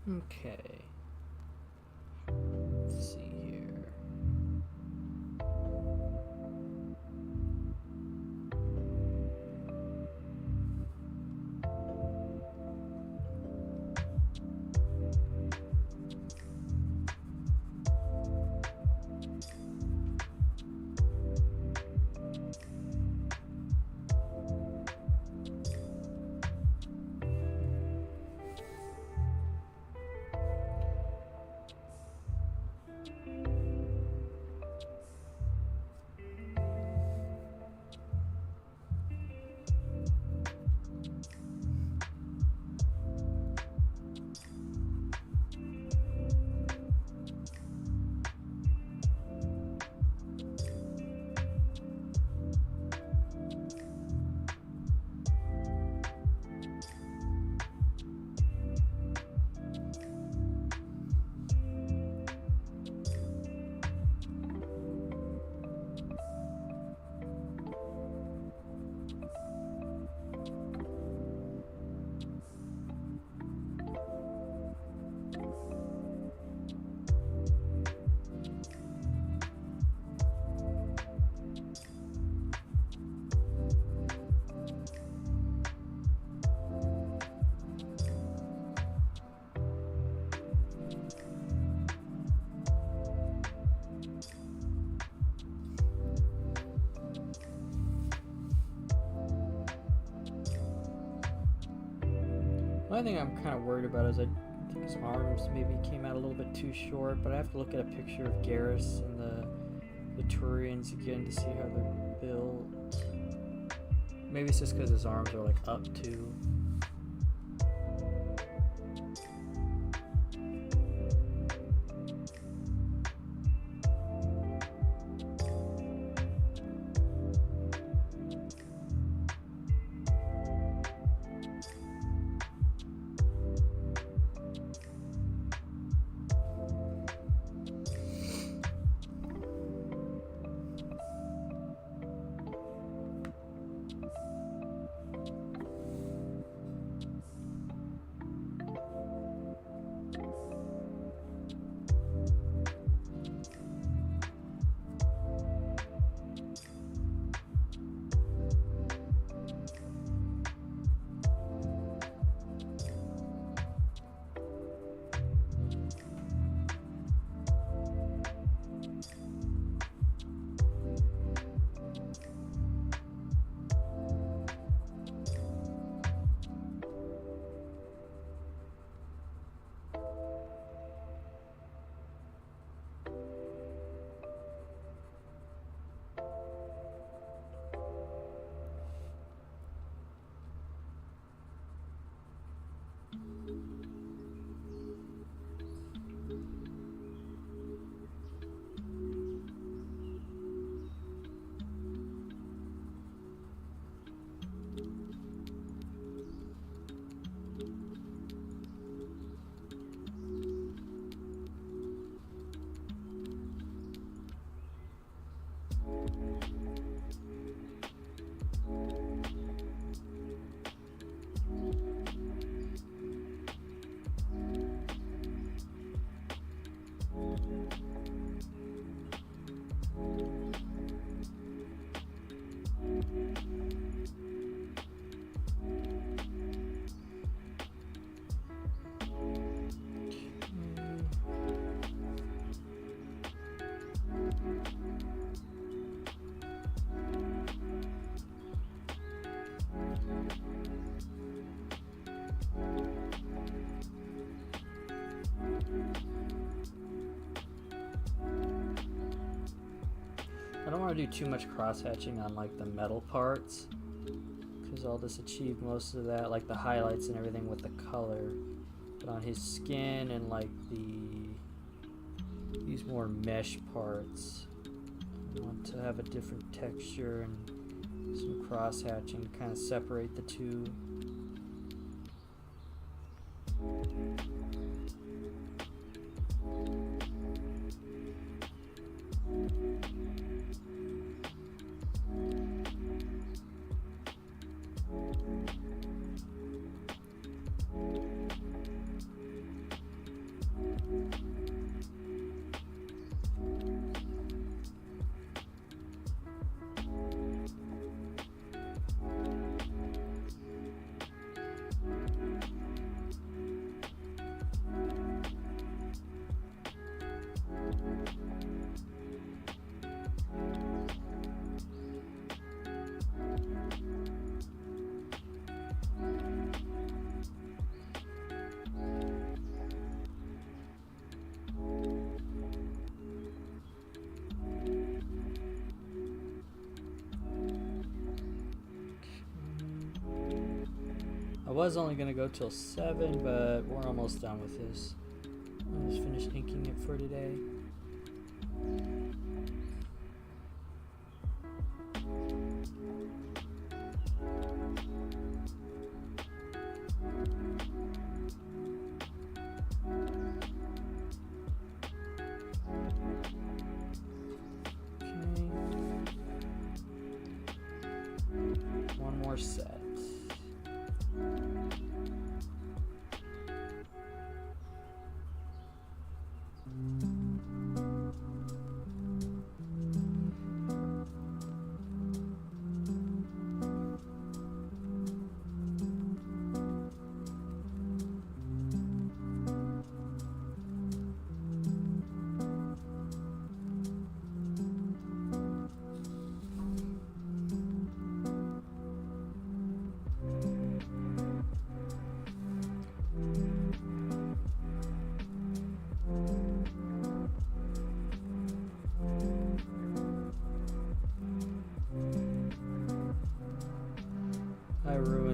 Okay. Let's see here. only thing I'm kind of worried about is I think his arms maybe came out a little bit too short, but I have to look at a picture of Garrus and the Turians again to see how they're built. Maybe it's just because his arms are like up too. I don't want to do too much cross-hatching on like the metal parts, because I'll just achieve most of that, like the highlights and everything with the color. But on his skin and like these more mesh parts, I want to have a different texture and some cross-hatching to kind of separate the two. I was only going to go till 7, but we're almost done with this. I'll just finish inking it for today. Okay. One more set.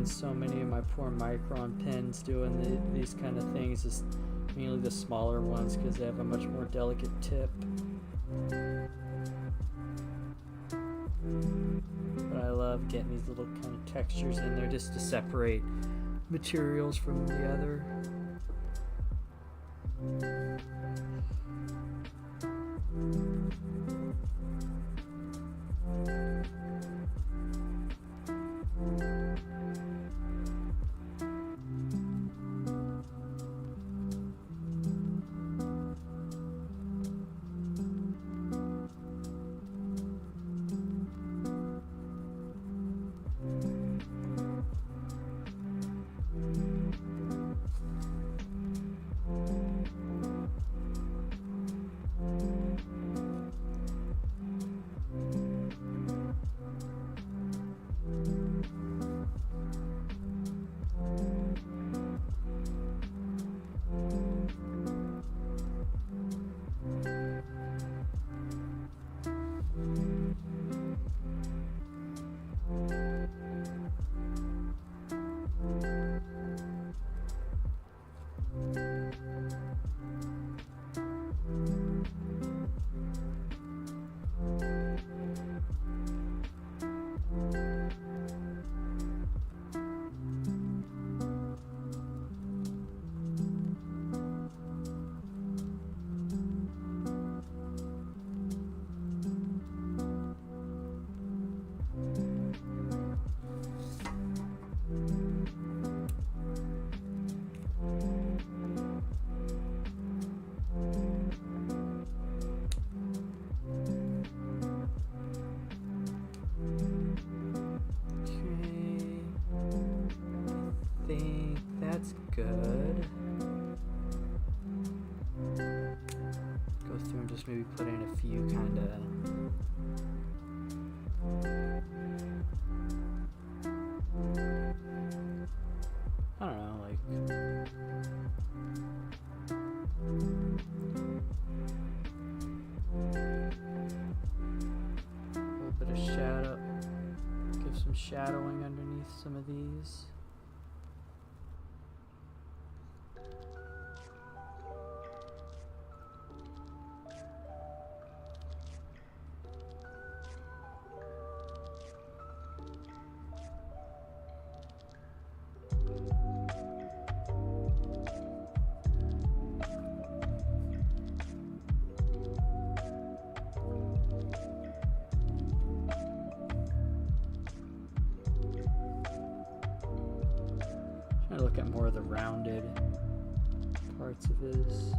ruin so many of my poor micron pens doing these kind of things, is mainly the smaller ones because they have a much more delicate tip. But I love getting these little kind of textures in there just to separate materials from the other. That's good. Go through and just maybe put in a few kind of I don't know, like a little bit of shadow. Give some shadowing underneath some of these. I look at more of the rounded parts of his.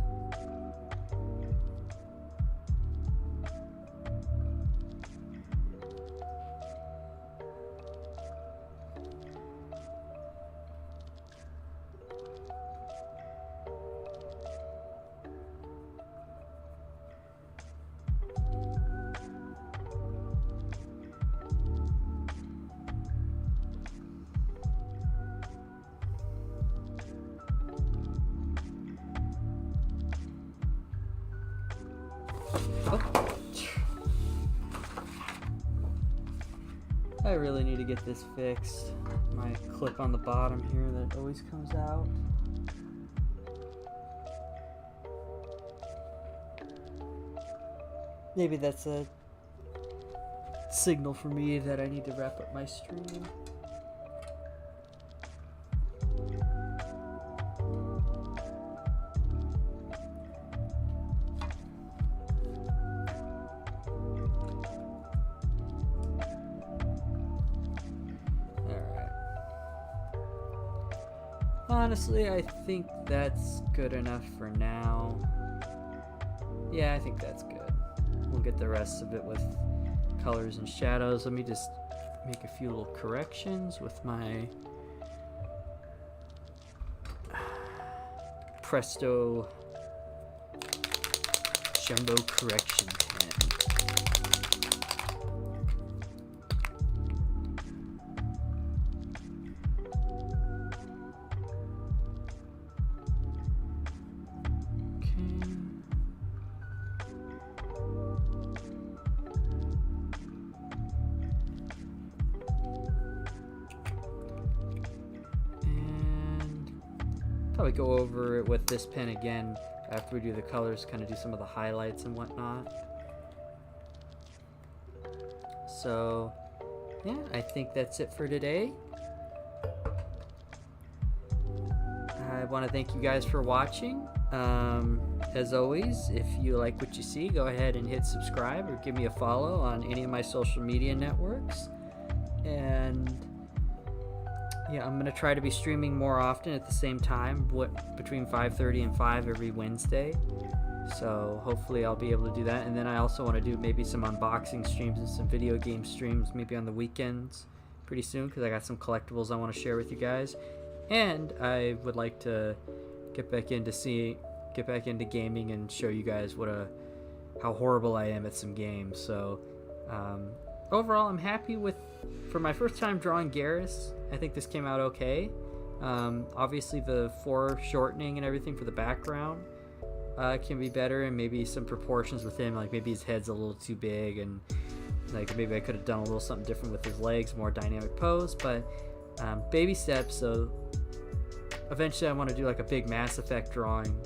I really need to get this fixed. My clip on the bottom here that always comes out. Maybe that's a signal for me that I need to wrap up my stream. Honestly, I think that's good enough for now. Yeah, I think that's good. We'll get the rest of it with colors and shadows. Let me just make a few little corrections with my Presto Jumbo Correction Pen. probably go over it with this pen again after we do the colors, kind of do some of the highlights and whatnot. So yeah, I think that's it for today. I want to thank you guys for watching. As always, if you like what you see, go ahead and hit subscribe or give me a follow on any of my social media networks. And yeah, I'm going to try to be streaming more often at the same time, between 5:30 and 5 every Wednesday. So hopefully I'll be able to do that. And then I also want to do maybe some unboxing streams and some video game streams maybe on the weekends pretty soon, because I got some collectibles I want to share with you guys. And I would like to get back into gaming and show you guys how horrible I am at some games. So overall, I'm happy for my first time drawing Garrus. I think this came out okay. Obviously the foreshortening and everything for the background can be better, and maybe some proportions with him, like maybe his head's a little too big, and like maybe I could have done a little something different with his legs, more dynamic pose. But baby steps. So eventually I want to do like a big Mass Effect drawing.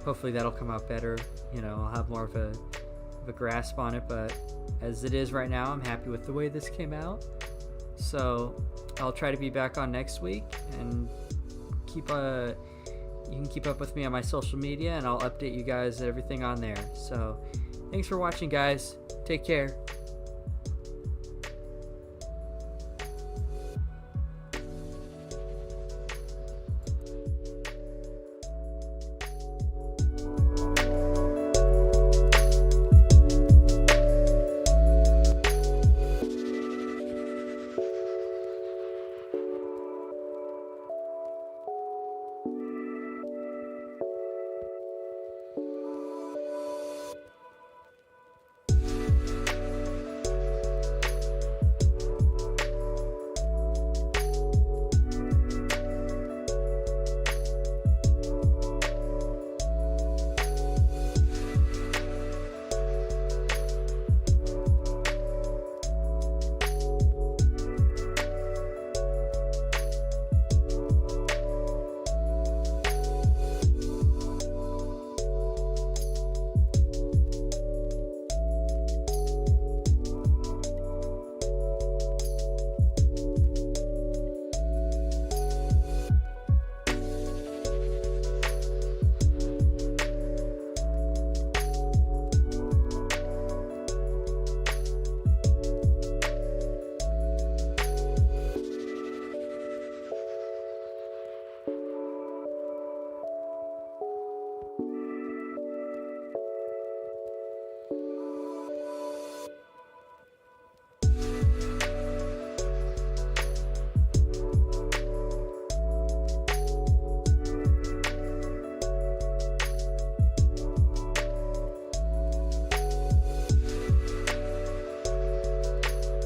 Hopefully that'll come out better. I'll have more of a grasp on it, but as it is right now, I'm happy with the way this came out. So I'll try to be back on next week, and you can keep up with me on my social media, and I'll update you guys everything on there. So thanks for watching, guys. Take care.